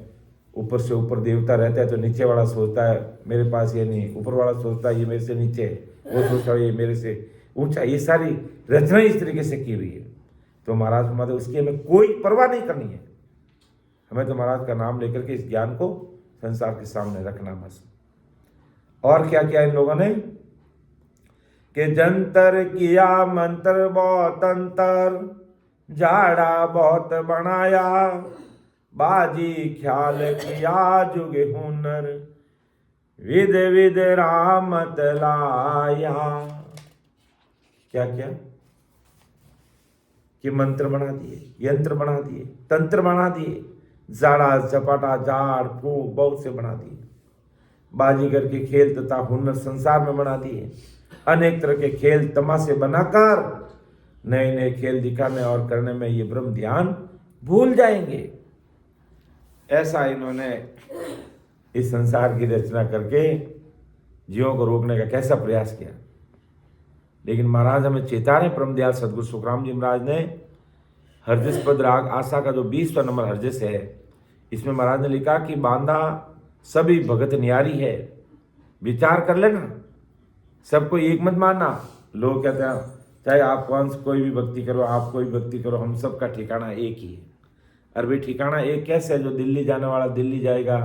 ऊपर से ऊपर देवता रहता है तो नीचे वाला सोचता है मेरे पास ये नहीं, ऊपर वाला सोचता है ये मेरे से नीचे है, वो सोचता है ये मेरे से ऊंचा। ये सारी रचना इस तरीके से की हुई है। तो महाराज मतलब उसकी हमें कोई परवाह नहीं करनी है। हमें तो महाराज का नाम लेकर के इस ज्ञान को संसार के सामने रखना बस। और क्या किया इन लोगों ने कि जंतर किया मंत्र बहुत अंतर, झाड़ा बहुत बनाया, बाजी ख्याल किया जुग हुनर, विद विद रामत लाया। क्या किया कि मंत्र बना दिए, यंत्र बना दिए, तंत्र बना दिए, जाड़ा चपाटा झाड़ फूक बहुत से बना दिए, बाजीगर के खेल तथा हुनर संसार में बना दिए। अनेक तरह के खेल तमाशे बनाकर नए नए खेल दिखाने और करने में ये ब्रह्म ध्यान भूल जाएंगे। ऐसा इन्होंने इस संसार की रचना करके जीवों को रोकने का कैसा प्रयास किया। लेकिन महाराज हमें चेता रहे, परम दयाल सदगुरु सुखराम जी महाराज ने हरजिस पद राग आशा का जो 20वां नंबर हरजिस है, इसमें महाराज ने लिखा कि बांधा सभी भगत न्यारी है। विचार कर लेना, सबको एक मत मानना। लोग कहते हैं चाहे आप कोई भी भक्ति करो, आप कोई भक्ति करो, हम सबका ठिकाना एक ही है। अरे ठिकाना एक कैसे है? जो दिल्ली जाने वाला दिल्ली जाएगा,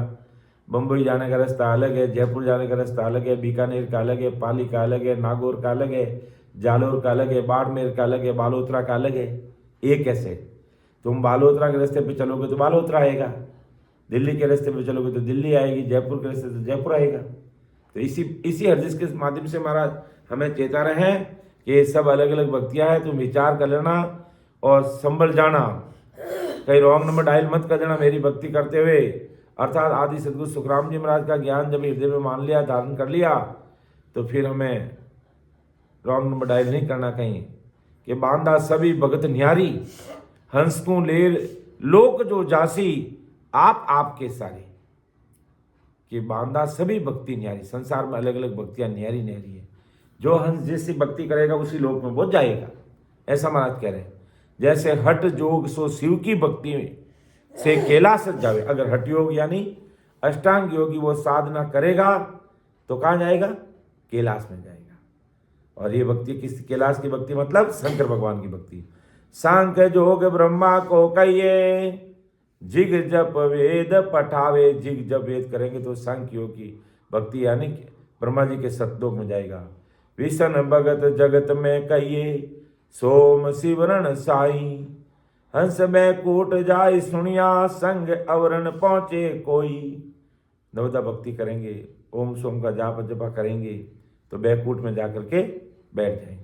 बम्बई जाने का रास्ता अलग है, जयपुर जाने का रास्ता अलग है, बीकानेर का अलग है, पाली का अलग है, नागौर का अलग है, जालोर का अलग है, बाड़मेर का अलग है, बालोतरा का अलग है। एक कैसे? तुम बालोतरा के रास्ते पे चलोगे तो बालोतरा आएगा, दिल्ली के रास्ते पे चलोगे तो दिल्ली आएगी, जयपुर के रास्ते से जयपुर आएगा। तो इसी हरजिस के माध्यम से महाराज हमें चेता रहे हैं कि ये सब अलग अलग भक्तियाँ हैं। तुम विचार कर लेना और संभल जाना, कहीं रॉन्ग नंबर डायल मत कर देना मेरी भक्ति करते हुए। अर्थात आदि सदगुरु सुखराम जी महाराज का ज्ञान जब हृदय में मान लिया, धारण कर लिया, तो फिर हमें रॉन्ग नंबर डायल नहीं करना कहीं कि बांधा सभी भगत न्यारी, हंस को लेर लोक जो जासी, आप आपके सारे। कि बांधा सभी भक्ति न्यारी, संसार में अलग अलग भक्तियां न्यारी न्यारी है। जो हंस जैसी भक्ति करेगा उसी लोक में पहुंच जाएगा, ऐसा महाराज कह रहे हैं। जैसे हट जोग सो शिव की भक्ति से कैलाश जावे। अगर हट योग यानी अष्टांग योगी वो साधना करेगा तो कहाँ जाएगा? कैलाश में जाएगा। और ये भक्ति किस कैलाश की भक्ति? मतलब शंकर भगवान की भक्ति। सांख्य जोग ब्रह्मा को कहिए, जिग जप वेद पठावे। जिग जप वेद करेंगे तो सांख्य योग की भक्ति यानी ब्रह्मा जी के सतलोक में जाएगा। विष्ण भगत जगत में कहिए, सोम शिवरण साई। हंस में कूट जाय सुनिया, संग अवरण पहुंचे कोई। नवदा भक्ति करेंगे, ओम सोम का जाप जपा करेंगे तो बैकूट में जाकर के बैठ जाएंगे।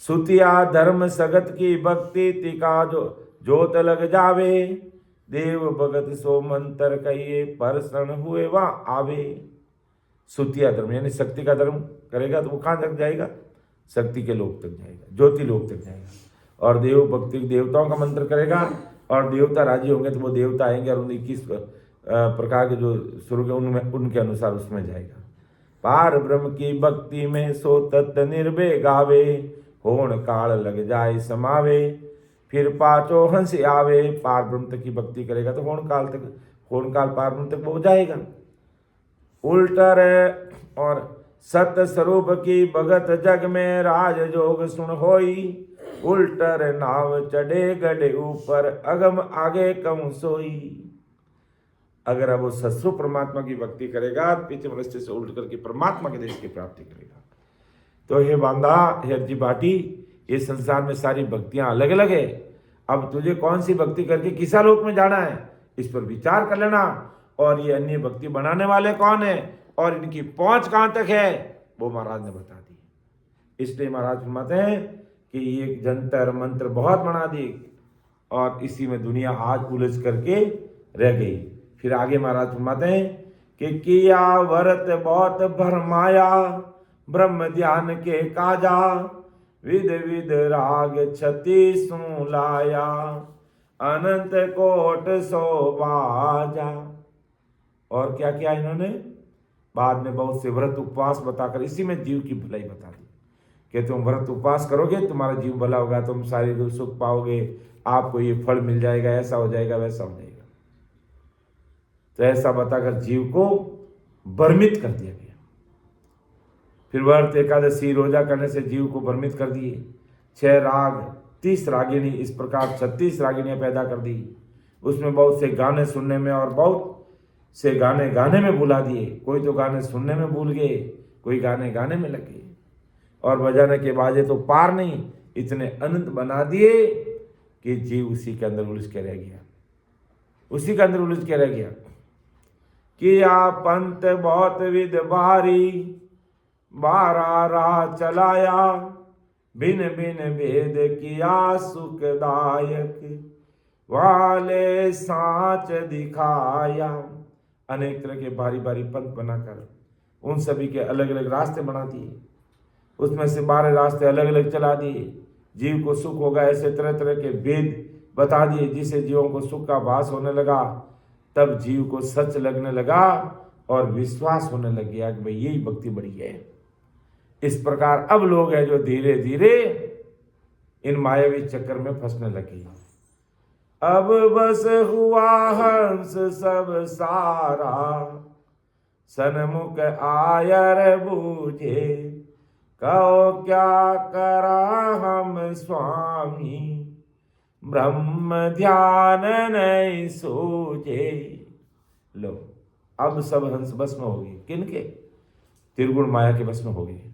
सुतिया धर्म सगत की भक्ति, तिका जो जोत लग जावे। देव भगत सो मंत्र कहिए, परसण हुए वहाँ आवे। सुतिया धर्म यानी शक्ति का धर्म करेगा तो वो कहाँ तक जाएगा? शक्ति के लोक तक जाएगा, ज्योति लोक तक जाएगा। और देव भक्ति देवताओं का मंत्र करेगा और देवता राजी होंगे तो वो देवता आएंगे और उन 21 प्रकार के जो स्वर्ग है उनमें उनके अनुसार उसमें जाएगा। पार ब्रह्म की भक्ति में सो तत्त निर्भय गावे। होण काल लग जाए समावे, फिर पाचो हंस आवे। पार ब्रह्म तक की भक्ति करेगा तो होण काल पार ब्रह्म तक वो जाएगा। उल्टर और सत्य स्वरूप की भगत जग में, राज जोग सुन होई। उल्टर नाव चढ़े गढ़े ऊपर, अगम आगे कम सोई। अगर अब वो सस्वरूप परमात्मा की भक्ति करेगा, पीछे मनुष्य से उल्ट करके परमात्मा के देश की प्राप्ति करेगा। तो हे बांधा, हे अर्जी बाटी, ये संसार में सारी भक्तियां अलग अलग है। अब तुझे कौन सी भक्ति करके किसा लोक में जाना है, इस पर विचार कर लेना। और ये अन्य भक्ति बनाने वाले कौन है और इनकी पहुंच कहां तक है वो महाराज ने बता दी। इसलिए महाराज फरमाते हैं कि ये जंतर मंत्र बहुत बना दी और इसी में दुनिया आज उलझ करके रह गई। फिर आगे महाराज फरमाते हैं कि किया व्रत बहुत भरमाया, ब्रह्म ध्यान के काजा, विद विद राग 36 लाया, अनंत कोट सो बाजा। और क्या किया इन्होंने, बाद में बहुत से व्रत उपवास बताकर इसी में जीव की भलाई बता दी कि तुम व्रत उपवास करोगे तुम्हारा जीव भला होगा, तुम शारीरिक सुख पाओगे, आपको ये फल मिल जाएगा, ऐसा हो जाएगा, वैसा हो जाएगा। तो ऐसा बताकर जीव को भ्रमित कर दिया गया। फिर व्रत एकादशी रोजा करने से जीव को भ्रमित कर दिए। 6 राग 30 रागिनी, इस प्रकार 36 रागिनियां पैदा कर दी। उसमें बहुत से गाने सुनने में और बहुत से गाने गाने में भुला दिए। कोई तो गाने सुनने में भूल गए, कोई गाने गाने में लगे, और बजाने के बाजे तो पार नहीं, इतने अनंत बना दिए कि जीव उसी के अंदर उलझ के रह गया, उसी के अंदर उलझ के रह गया। किया पंत बहुत विध भारी, 12 राह चलाया, बिन बिन भेद किया सुखदायक, वाले सांच दिखाया। अनेक तरह के भारी भारी पंथ बनाकर उन सभी के अलग अलग रास्ते बना दिए। उसमें से 12 रास्ते अलग अलग चला दिए। जीव को सुख होगा ऐसे तरह तरह के भेद बता दिए, जिससे जीवों को सुख का भास होने लगा। तब जीव को सच लगने लगा और विश्वास होने लग गया कि भाई यही भक्ति बड़ी है। इस प्रकार अब लोग हैं जो धीरे धीरे इन मायावी चक्कर में फंसने लगे। अब बस हुआ हंस सब सारा, सन्मुख आयर बूझे, कहो क्या करा हम स्वामी, ब्रह्म ध्यान नहीं सूझे। लो अब सब हंस भस्म हो गए। किनके? त्रिगुण माया के भस्म हो गए।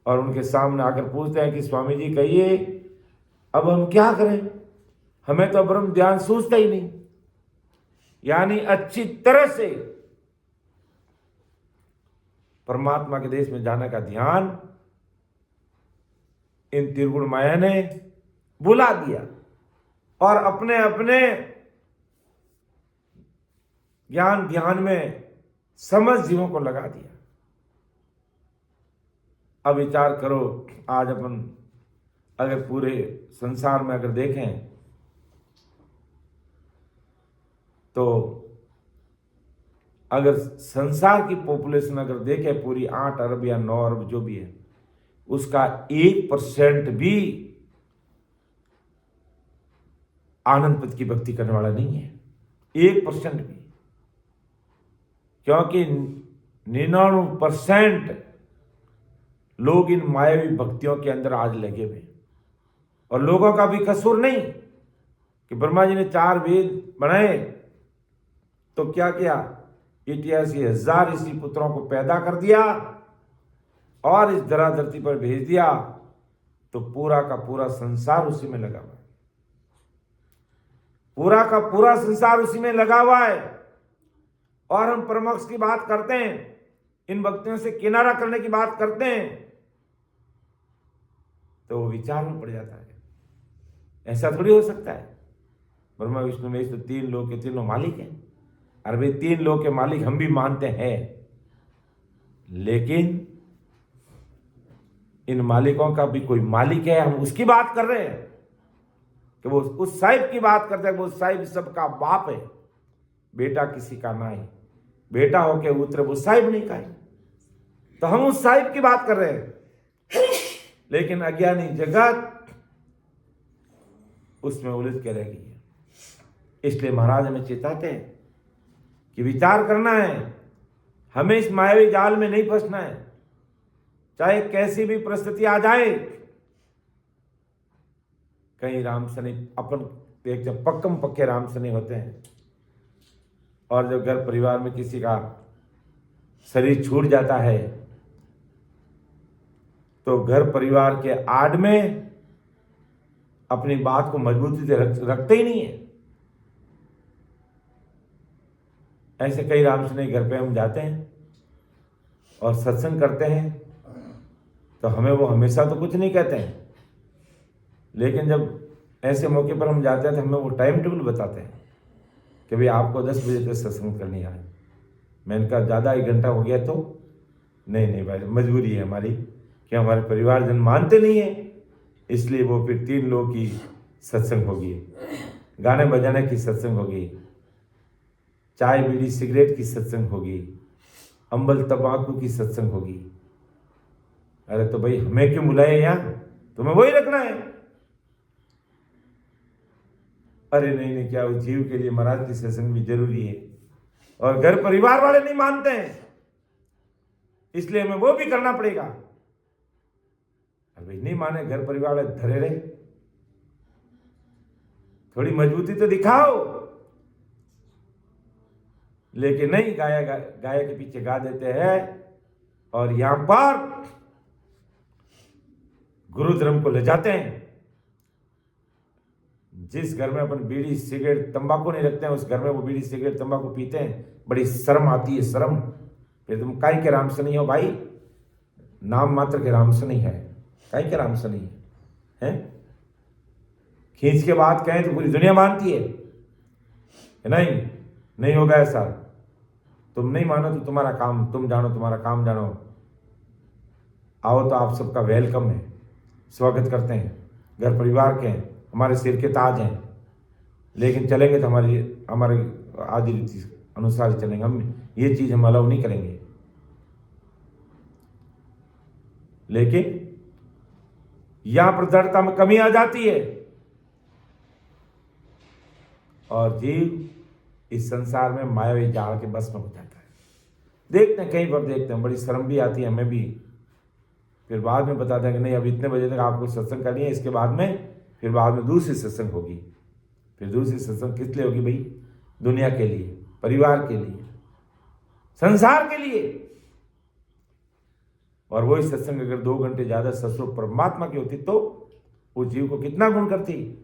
और उनके सामने आकर पूछते हैं कि स्वामी जी कहिए अब हम क्या करें, हमें तो ब्रह्म ध्यान सूझता ही नहीं। यानी अच्छी तरह से परमात्मा के देश में जाने का ध्यान इन त्रिगुण माया ने बुला दिया और अपने अपने ज्ञान ध्यान में समझ जीवों को लगा दिया। अब विचार करो, आज अपन अगर पूरे संसार में अगर देखें तो अगर संसार की पॉपुलेशन अगर देखें पूरी 8 अरब या 9 अरब जो भी है, उसका 1% भी आनंद पद की भक्ति करने वाला नहीं है। 1% भी, क्योंकि 99% लोग इन मायावी भक्तियों के अंदर आज लगे हुए। और लोगों का भी कसूर नहीं कि ब्रह्मा जी ने 4 वेद बनाए तो क्या किया, 88,000 ऋषि पुत्रों को पैदा कर दिया और इस धरा धरती पर भेज दिया, तो पूरा का पूरा संसार उसी में लगा हुआ है। पूरा का पूरा संसार उसी में लगा हुआ है। और हम परमोक्ष की बात करते हैं, इन भक्तियों से किनारा करने की बात करते हैं, तो वो विचार में पड़ जाता है। ऐसा थोड़ी हो सकता है। ब्रह्मा विष्णु महेश तो 3 लोक के तीनों मालिक हैं। अरे भाई 3 लोक के मालिक हम भी मानते हैं, लेकिन इन मालिकों का भी कोई मालिक है। हम उसकी बात कर रहे हैं कि वो उस साहिब की बात करते हैं। वो साहिब सबका बाप है, बेटा किसी का ना है। बेटा होके उतरे वो साहिब नहीं का है, तो हम उस साहिब की बात कर रहे हैं। लेकिन अज्ञानी जगत उसमें उलझ के रह गई है। इसलिए महाराज हमें चेताते हैं कि विचार करना है, हमें इस मायावी जाल में नहीं फंसना है, चाहे कैसी भी परिस्थिति आ जाए। कहीं राम सनी अपन देख, जब पक्कम पक्के राम सनी होते हैं और जब घर परिवार में किसी का शरीर छूट जाता है तो घर परिवार के आड़ में अपनी बात को मजबूती से रखते ही नहीं है। ऐसे कई रामसने घर पे हम जाते हैं और सत्संग करते हैं तो हमें वो हमेशा तो कुछ नहीं कहते हैं, लेकिन जब ऐसे मौके पर हम जाते हैं तो हमें वो टाइम टेबल बताते हैं कि भाई आपको 10 बजे तक सत्संग करनी है। मैंने कहा ज़्यादा 1 घंटा हो गया तो नहीं भाई, मजबूरी है हमारी कि हमारे परिवारजन मानते नहीं है, इसलिए वो फिर 3 लोग की सत्संग होगी, गाने बजाने की सत्संग होगी, चाय बीड़ी सिगरेट की सत्संग होगी, अम्बल तंबाकू की सत्संग होगी। अरे तो भाई हमें क्यों बुलाए यहाँ, तुम्हें वही रखना है। अरे नहीं, क्या उस जीव के लिए महाराज की सत्संग भी जरूरी है, और घर परिवार वाले नहीं मानते हैं, इसलिए हमें वो भी करना पड़ेगा। अरे नहीं माने घर परिवार वाले धरे रहे, थोड़ी मजबूती तो दिखाओ। लेकिन नहीं, गाय के पीछे गा देते हैं। और यहां पर गुरु धर्म को ले जाते हैं। जिस घर में अपन बीड़ी सिगरेट तंबाकू नहीं रखते हैं, उस घर में वो बीड़ी सिगरेट तंबाकू पीते हैं, बड़ी शर्म आती है, शर्म। फिर तुम काई के राम से नहीं हो भाई, नाम मात्र के राम से नहीं है, काई के राम से नहीं है, खींच के बात कहें तो पूरी दुनिया मानती है। नहीं होगा ऐसा। तुम नहीं मानो तो तुम्हारा काम तुम जानो, तुम्हारा काम जानो। आओ तो आप सबका वेलकम है, स्वागत करते हैं, घर परिवार के हैं, हमारे सिर के ताज हैं, लेकिन चलेंगे तो हमारे आदि रीति अनुसार ही चलेंगे। हम ये चीज हम अलाउ नहीं करेंगे। लेकिन यहां पर दृढ़ता में कमी आ जाती है, और जीव इस संसार में मायावी जाल के बस में हो जाता है। देखते हैं, कहीं पर देखते हैं, बड़ी शर्म भी आती है हमें भी। फिर बाद में बताते हैं कि नहीं, अब इतने बजे तक आपको सत्संग करनी है, इसके बाद में दूसरी सत्संग होगी। फिर दूसरी सत्संग किस लिए होगी भाई? दुनिया के लिए, परिवार के लिए, संसार के लिए। और वही सत्संग अगर 2 घंटे ज्यादा सत्संग परमात्मा की होती तो उस जीव को कितना गुण करती।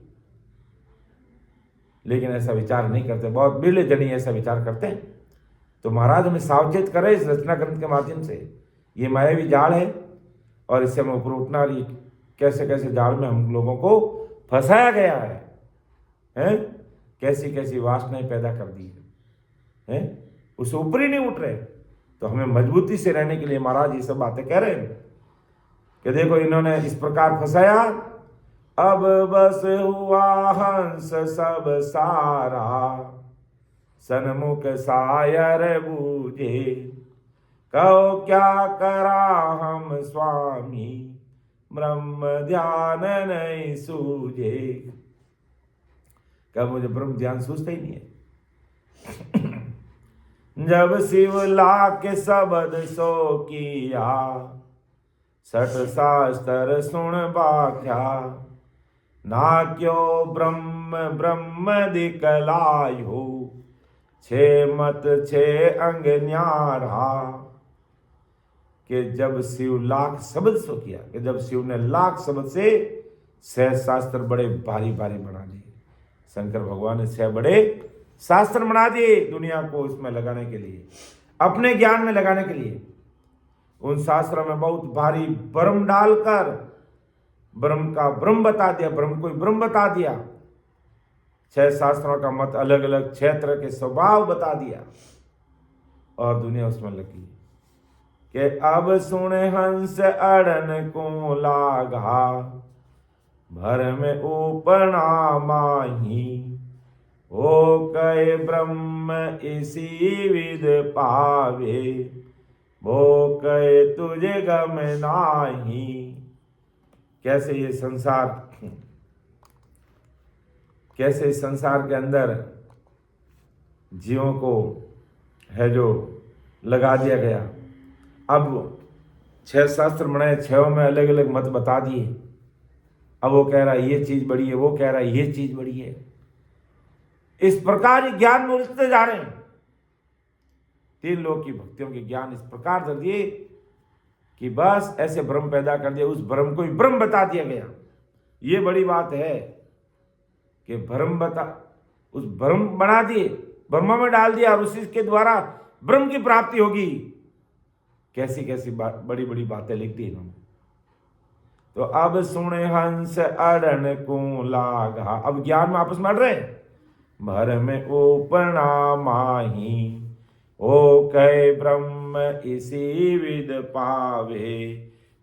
लेकिन ऐसा विचार नहीं करते, बहुत बिरले जनी ऐसा विचार करते हैं। तो महाराज हमें सावचेत करें इस रचना ग्रंथ के माध्यम से। ये मायावी जाल है, और इससे हमें ऊपर उठना, और ये कैसे कैसे जाल में हम लोगों को फंसाया गया है, कैसी कैसी वासनाएं पैदा कर दी है, उससे ऊपर ही नहीं उठ रहे। तो हमें मजबूती से रहने के लिए महाराज ये सब बातें कह रहे हैं कि देखो इन्होंने इस प्रकार फंसाया। अब बस हुआ हंस सब सारा, सन्मुख सायर बूझे, कहो क्या करा हम स्वामी, ब्रह्म ध्यान नहीं सूझे। क्या मुझे ब्रह्म ध्यान सूझता ही नहीं है। जब शिव लाख शब्द सो किया, 60 शास्त्र सुन बाख्या, ना क्यों ब्रह्म दिखलायो, 6 मत 6 अंग न्यारा। कि जब शिव लाख शब्द सो किया, कि जब शिव ने लाख शब्द से 6 शास्त्र बड़े भारी भारी बना दिए। शंकर भगवान ने 6 बड़े शास्त्र बना दिए दुनिया को इसमें लगाने के लिए, अपने ज्ञान में लगाने के लिए। उन शास्त्रों में बहुत भारी ब्रह्म डालकर ब्रह्म का ब्रह्म बता दिया, ब्रह्म को ब्रह्म बता दिया। 6 शास्त्रों का मत अलग अलग क्षेत्र के स्वभाव बता दिया, और दुनिया उसमें लगी कि अब सुन हंस अड़न को लागा, भर में उपना माही, हो कहे ब्रह्म इसी विद पावे, वो कहे तुझे गम नाही। कैसे ये संसार, कैसे इस संसार के अंदर जीवों को है जो लगा दिया गया। अब 6 शास्त्र बनाए, 6 में अलग अलग मत बता दिए। अब वो कह रहा है ये चीज बड़ी है, वो कह रहा है ये चीज बड़ी है। इस प्रकार ये ज्ञान में उलझते जा रहे हैं। 3 लोग की भक्तियों के ज्ञान इस प्रकार दे दिए कि बस ऐसे भ्रम पैदा कर दिया, उस भ्रम को ही ब्रह्म बता दिया गया। ये बड़ी बात है कि उस भ्रम बना दिए, ब्रह्म में डाल दिया, और उसी के द्वारा ब्रह्म की प्राप्ति होगी। कैसी कैसी बड़ी बड़ी बातें लिख दी इन्होंने। तो अब सुने हंस अड़न को लागा, अब ज्ञान में आपस में अड़ रहे हैं। भर में उपना माही ओ कहे ब्रह्म इसी विद पावे,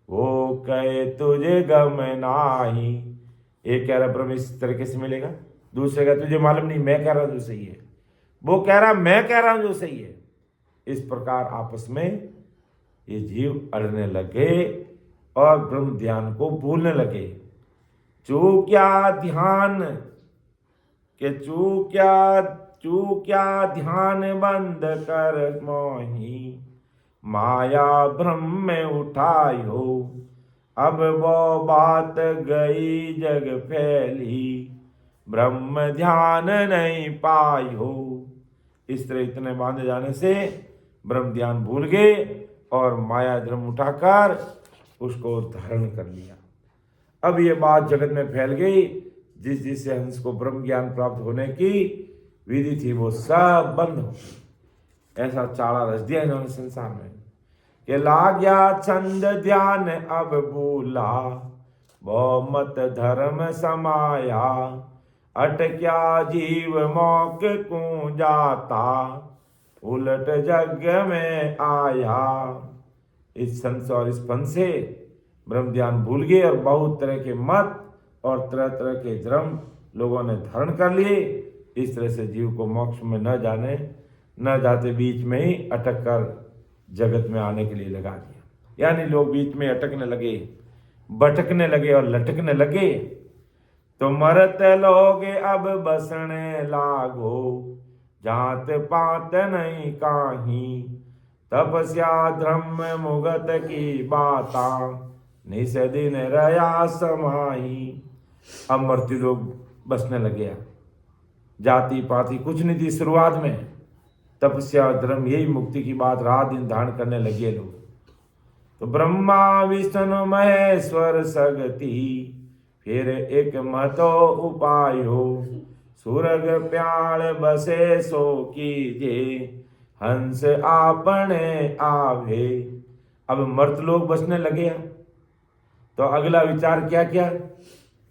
वो कहे तुझे गम नाही। एक कह रहा ब्रह्म इस तरीके से मिलेगा, दूसरे का तुझे मालूम नहीं, मैं कह रहा हूं जो सही है, वो कह रहा मैं कह रहा हूं जो सही है। इस प्रकार आपस में ये जीव अड़ने लगे और ब्रह्म ध्यान को भूलने लगे। चूक्या ध्यान के चूक्या ध्यान बंद कर मोही, माया भ्रम में उठायो, अब वो बात गई जग फैली, ब्रह्म ध्यान नहीं पायो। इस तरह इतने बांधे जाने से ब्रह्म ध्यान भूल गए और माया धर्म उठाकर उसको धारण कर लिया। अब ये बात जगत में फैल गई, जिससे हंस को ब्रह्म ज्ञान प्राप्त होने की विधि थी वो सब बंद हो गई। ऐसा चाड़ा रच दिया इन्होंने संसार में कि लाग्या छंद ध्यान अब भूला, वो मत धर्म समाया, अटक्या जीव मौक को जाता, उलट जग में आया। इस संस और इस फन से ब्रह्म ध्यान भूल गए और बहुत तरह के मत और तरह तरह के धर्म लोगों ने धारण कर लिए। इस तरह से जीव को मोक्ष में न जाते बीच में ही अटक कर जगत में आने के लिए लगा दिया। यानी लोग बीच में अटकने लगे, भटकने लगे और लटकने लगे। तो मरत लोग अब बसने लागो, जात पात नहीं काही, तपस्या धर्म मुगत की बाता, निस दिन रया समाई। अब मृत्यु लोग बसने लगे, जाति पाति कुछ नहीं थी शुरुआत में। तपस्या और धर्म यही मुक्ति की बात रात दिन धारण करने लगे लोग। तो ब्रह्मा विष्णु महेश्वर सगति, फिर एक महतो उपायो, सुरग प्याल बसे सो कीजे, हंस आपने आवे। अब मर्त लोग बसने लगे। तो अगला विचार क्या क्या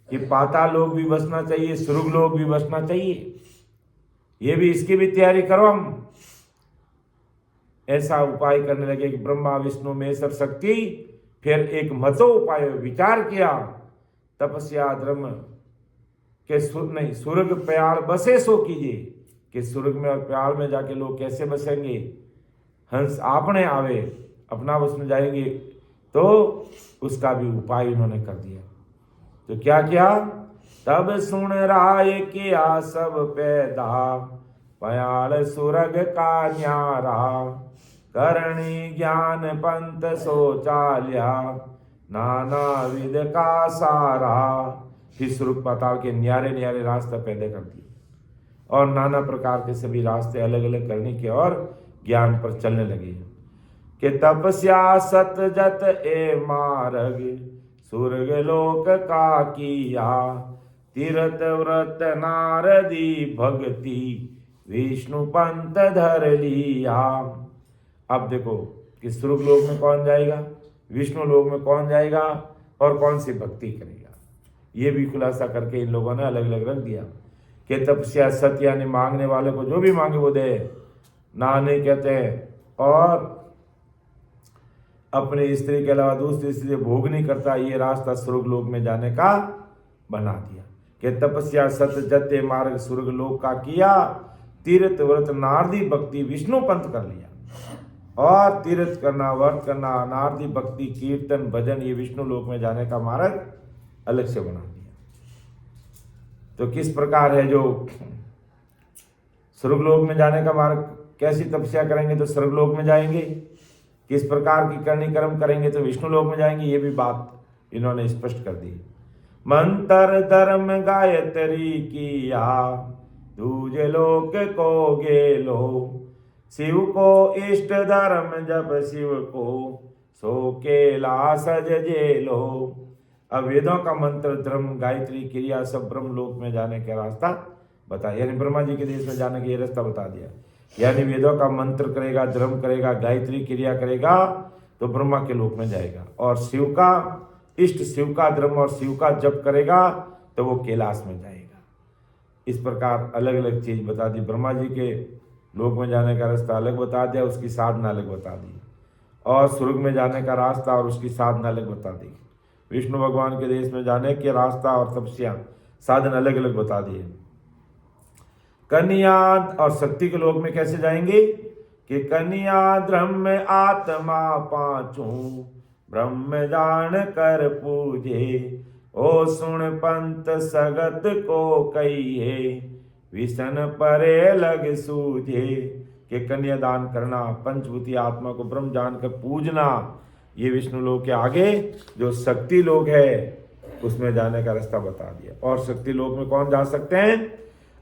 कि पाताल लोग भी बसना चाहिए, सुरग लोग भी बसना चाहिए, ये भी इसकी भी तैयारी करो हम। ऐसा उपाय करने लगे कि ब्रह्मा विष्णु महेश्वर शक्ति, फिर एक महतो उपाय विचार किया। तपस्या धर्म के सुरग प्याल बसे सो कीजिए, कि सुरग में और प्याल में जाके लोग कैसे बसेंगे। हंस आपने आवे, अपना वश में जाएंगे। तो उसका भी उपाय उन्होंने कर दिया। तो क्या किया, तब सुन राय किया सब पैदा, पयाल सुरग का न्यारा, करणी ज्ञान पंत सोचाल्या, नाना विद का सारा। फिर सुरग पाताल के न्यारे न्यारे रास्ते पैदा कर दिए और नाना प्रकार के सभी रास्ते अलग अलग करने के और ज्ञान पर चलने लगे। कि तपस्या सत जत ए मार्ग, सुरग लोक का किया, तीर्थ व्रत नारदी भक्ति, विष्णु पंथ धर लिया। अब देखो कि सुरग लोक में कौन जाएगा, विष्णु लोक में कौन जाएगा और कौन सी भक्ति करेगा, ये भी खुलासा करके इन लोगों ने अलग अलग रख दिया। कि तपस्या सत्य यानी मांगने वाले को जो भी मांगे वो दे, ना नहीं कहते हैं, और अपनी स्त्री के अलावा दूसरी स्त्री से भोग नहीं करता, ये रास्ता स्वर्ग लोक में जाने का बना दिया। कि तपस्या सत्य जत्य मार्ग स्वर्ग लोक का किया, तीर्थ व्रत नारदी भक्ति विष्णु पंथ कर लिया। और तीर्थ करना, व्रत करना, नारदी भक्ति, कीर्तन, भजन, ये विष्णु लोक में जाने का मार्ग अलग से बना दिया। तो किस प्रकार है जो स्वर्गलोक में जाने का मार्ग, कैसी तपस्या करेंगे तो स्वर्गलोक में जाएंगे, किस प्रकार की करनी कर्म करेंगे तो विष्णु लोक में जाएंगे, ये भी बात इन्होंने स्पष्ट कर दी। मंत्र धर्म गायत्री किया, दूजे लोक को गेलो, शिव को इष्ट धर्म जब शिव को, सो केला सज जेलो। अब वेदों का मंत्र धर्म गायत्री क्रिया सब ब्रह्म लोक में जाने का रास्ता बताया, यानी ब्रह्मा जी के देश में जाने का ये रास्ता बता दिया। यानी वेदों का मंत्र करेगा, धर्म करेगा, गायत्री क्रिया करेगा तो ब्रह्मा के लोक में जाएगा। और शिव का इष्ट, शिव का धर्म और शिव का जप करेगा तो वो कैलाश में जाएगा। इस प्रकार अलग अलग चीज बता दी। ब्रह्मा जी के लोक में जाने का रास्ता अलग बता दिया, उसकी साधना अलग बता दी, और स्वर्ग में जाने का रास्ता और उसकी साधना अलग बता दी। विष्णु भगवान के देश में जाने के रास्ता और तपस्या साधन अलग अलग बता दिए। कन्या और शक्ति के लोक में कैसे जाएंगे कि कन्या ब्रह्म आत्मा पांचों ब्रह्म जान कर पूजे, ओ सुन पंत सगत को कहिए विसन परे लग सूझे। कि कन्यादान करना, पंचभूति आत्मा को ब्रह्म जानकर पूजना, ये विष्णु लोक के आगे जो शक्ति लोक है उसमें जाने का रास्ता बता दिया। और शक्ति लोक में कौन जा सकते हैं?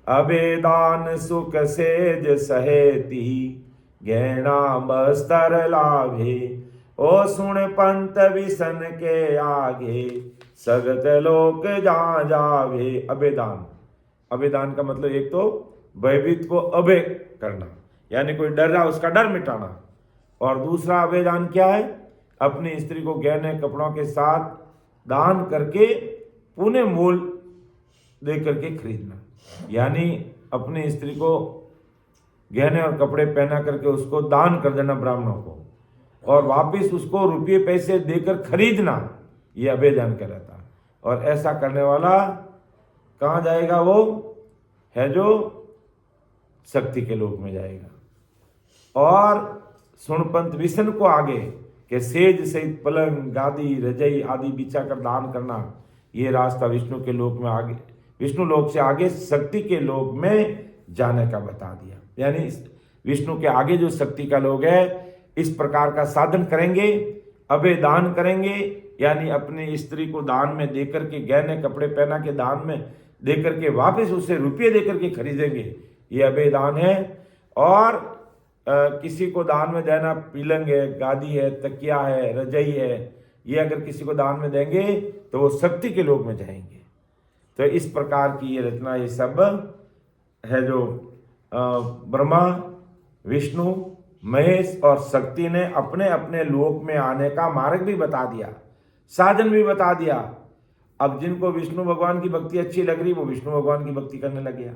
अबेदान सुख सेज सहेती गहना बस्तर लाभे, ओ सुन पंत विसन के आगे सगत लोक जा जावे। अबेदान, अबेदान का मतलब एक तो भयभीत को अभय करना, यानी कोई डर रहा उसका डर मिटाना, और दूसरा अबेदान क्या है? अपनी स्त्री को गहने कपड़ों के साथ दान करके पुण्य मूल दे करके खरीदना, यानी अपनी स्त्री को गहने और कपड़े पहना करके उसको दान कर देना ब्राह्मणों को, और वापस उसको रुपये पैसे देकर खरीदना, ये अबेदान कहलाता। और ऐसा करने वाला कहाँ जाएगा? वो है जो शक्ति के लोक में जाएगा। और सुणपंत विष्णु को आगे के सेज सहित पलंग गादी रजई आदि बिछाकर दान करना, ये रास्ता विष्णु के लोक में आगे, विष्णु लोक से आगे शक्ति के लोक में जाने का बता दिया। यानी विष्णु के आगे जो शक्ति का लोक है, इस प्रकार का साधन करेंगे, अभय दान करेंगे, यानी अपनी स्त्री को दान में देकर के गहने कपड़े पहना के दान में देकर के वापस उसे रुपये देकर के खरीदेंगे, ये अभय दान है। और किसी को दान में देना, पलंग है, गादी है, तकिया है, रजई है, ये अगर किसी को दान में देंगे तो वो शक्ति के लोक में जाएंगे। तो इस प्रकार की ये रचना, ये सब है जो ब्रह्मा, विष्णु, महेश और शक्ति ने अपने अपने लोक में आने का मार्ग भी बता दिया, साधन भी बता दिया। अब जिनको विष्णु भगवान की भक्ति अच्छी लग रही वो विष्णु भगवान की भक्ति करने लग गया,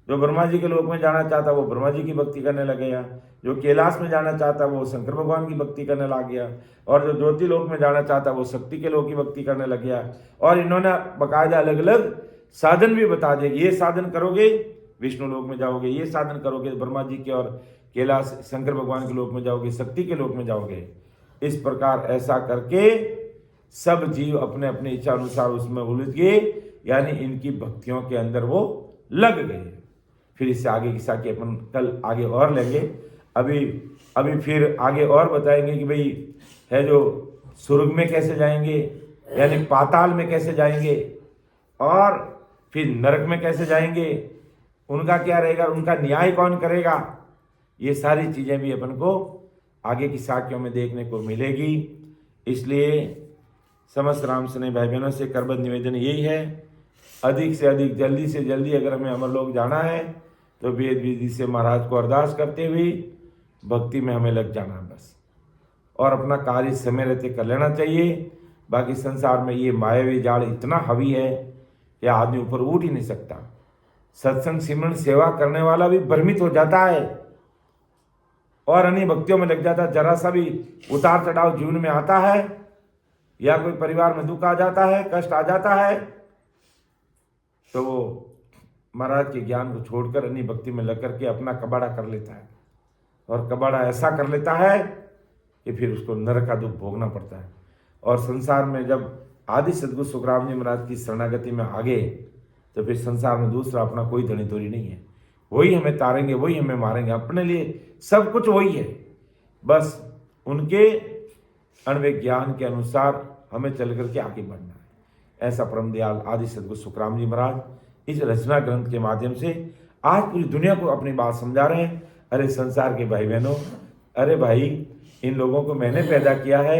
जो ब्रह्मा जी के लोक में जाना चाहता वो ब्रह्मा जी की भक्ति करने लग गया, जो कैलाश में जाना चाहता वो शंकर भगवान की भक्ति करने लग गया, और जो ज्योति लोक में जाना चाहता वो शक्ति के लोक की भक्ति करने लग गया। और इन्होंने बाकायदा अलग अलग साधन भी बता दिए, ये साधन करोगे विष्णु लोक में जाओगे, ये साधन करोगे ब्रह्मा जी के और कैलाश शंकर भगवान के लोक में जाओगे, शक्ति के लोक में जाओगे। इस प्रकार ऐसा करके सब जीव अपने अपने इच्छा अनुसार उसमें उलझ गए, यानी इनकी भक्तियों के अंदर वो लग गए। फिर इससे आगे की साखी अपन कल आगे और लेंगे। अभी फिर आगे और बताएंगे कि भाई है जो स्वर्ग में कैसे जाएंगे, यानी पाताल में कैसे जाएंगे, और फिर नरक में कैसे जाएंगे, उनका क्या रहेगा, उनका न्याय कौन करेगा, ये सारी चीज़ें भी अपन को आगे की साखियों में देखने को मिलेगी। इसलिए समस्त राम स्नेही भाई बहनों से करबद्ध निवेदन यही है, अधिक से अधिक जल्दी से जल्दी अगर हमें अमरलोक जाना है तो वेद विधि से महाराज को अरदास करते हुए भक्ति में हमें लग जाना बस, और अपना कार्य समय रहते कर लेना चाहिए। बाकी संसार में ये मायावी जाल इतना हावी है कि आदमी ऊपर उठ ही नहीं सकता। सत्संग सिमरन सेवा करने वाला भी भ्रमित हो जाता है और अन्य भक्तियों में लग जाता है। जरा सा भी उतार चढ़ाव जीवन में आता है या कोई परिवार में दुख आ जाता है, कष्ट आ जाता है, तो वो महाराज के ज्ञान को छोड़कर अन्य भक्ति में लग करके अपना कबाड़ा कर लेता है, और कबाड़ा ऐसा कर लेता है कि फिर उसको नरक का दुख भोगना पड़ता है। और संसार में जब आदि सद्गुरु सुखराम जी महाराज की शरणागति में आ गए तो फिर संसार में दूसरा अपना कोई धनी धोरी नहीं है। वही हमें तारेंगे, वही हमें मारेंगे, अपने लिए सब कुछ वही है। बस उनके अण्वय ज्ञान के अनुसार हमें चल करके आगे बढ़ना है। ऐसा परम दयाल आदि सद्गुरु सुखराम जी महाराज इस रचना ग्रंथ के माध्यम से आज पूरी दुनिया को अपनी बात समझा रहे हैं। अरे संसार के भाई बहनों, अरे भाई, इन लोगों को मैंने पैदा किया है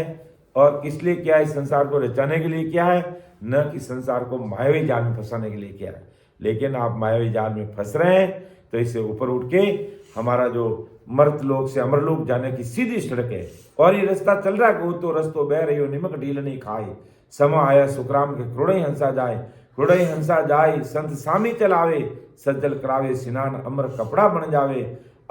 और किस लिए किया है? इस संसार को रचाने के लिए किया है, न कि संसार को मायावी जाल में फंसाने के लिए किया है। लेकिन आप मायावी जाल में फंस रहे हैं, तो इससे ऊपर उठ के हमारा जो मर्त लोक से अमरलोक जाने की सीधी सड़क है। और ये रास्ता चल रहा है, वो तो रस्तो बह रही हो, निमक ढील नहीं खाए। समा आया सुखराम के क्रोड़ई हंसा जाए, क्रोड़ई हंसा जाए, संत सामी चलावे, सज्जल करावे स्नान, अमर कपड़ा बन जावे।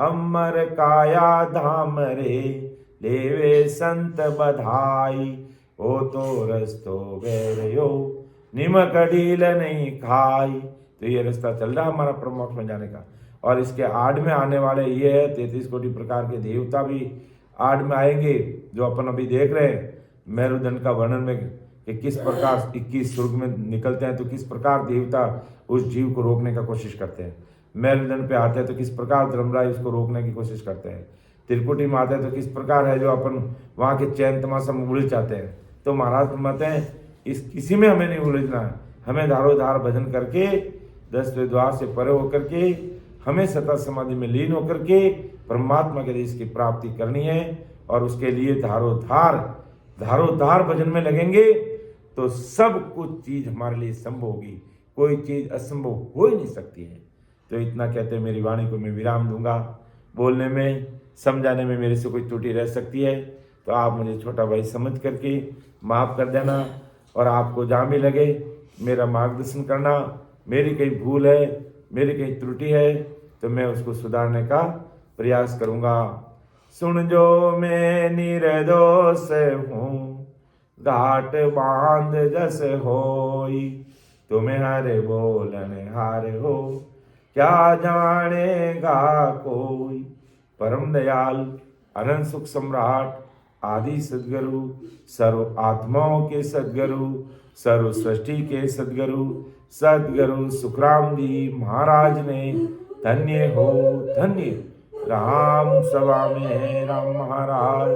अमर काया धाम रे लेवे संत बधाई, ओ तो रस्तो बह रहो निमक ढील नहीं खाई। तो ये रास्ता चल रहा है हमारा परम मोक्ष में जाने का। और इसके आड़ में आने वाले ये है 33 कोटि प्रकार के देवता भी आड़ में आएंगे, जो अपन अभी देख रहे हैं मेरुदंड का वर्णन में कि किस प्रकार 21 स्वर्ग में निकलते हैं, तो किस प्रकार देवता उस जीव को रोकने का कोशिश करते हैं। मेरुदंड पे आते हैं तो किस प्रकार धर्मराज उसको रोकने की कोशिश करते हैं। त्रिकुटी में आते हैं तो किस प्रकार है जो अपन वहाँ के चैन तमाशा में उलझ जाते हैं। तो महाराज मत हैं इस किसी में हमें नहीं उलझना है, हमें धारोधार भजन करके 10वें द्वार से परे होकर के हमें सतत समाधि में लीन होकर के परमात्मा के देश की प्राप्ति करनी है। और उसके लिए धारोधार भजन में लगेंगे तो सब कुछ चीज हमारे लिए संभव होगी, कोई चीज असंभव हो ही नहीं सकती है। तो इतना कहते मेरी वाणी को मैं विराम दूंगा। बोलने में समझाने में मेरे से कोई त्रुटि रह सकती है तो आप मुझे छोटा भाई समझ करके माफ़ कर देना। और आपको जहाँ भी लगे मेरा मार्गदर्शन करना। मेरी कहीं भूल है, मेरी कहीं त्रुटि है तो मैं उसको सुधारने का प्रयास करूँगा। सुन जो मैं निर्दोष हूँ, घाट बांध जस होई, तुम्हें हर बोलने हार हो, क्या जानेगा कोई। परम दयाल अनंत सुख सम्राट आदि सदगुरु, सर्व आत्माओं के सदगुरु, सर्व सृष्टि के सदगुरु सुखराम जी महाराज ने धन्य हो धन्य। राम सभा में राम महाराज।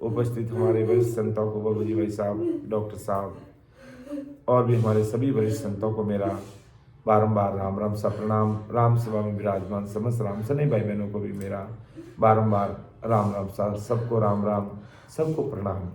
उपस्थित हमारे वरिष्ठ संतों को, बाबू जी भाई साहब, डॉक्टर साहब और भी हमारे सभी वरिष्ठ संतों को मेरा बारंबार राम राम सा प्रणाम। राम सभा में विराजमान समस्त राम सने भाई बहनों को भी मेरा बारंबार राम राम सा, सबको राम राम, सबको प्रणाम।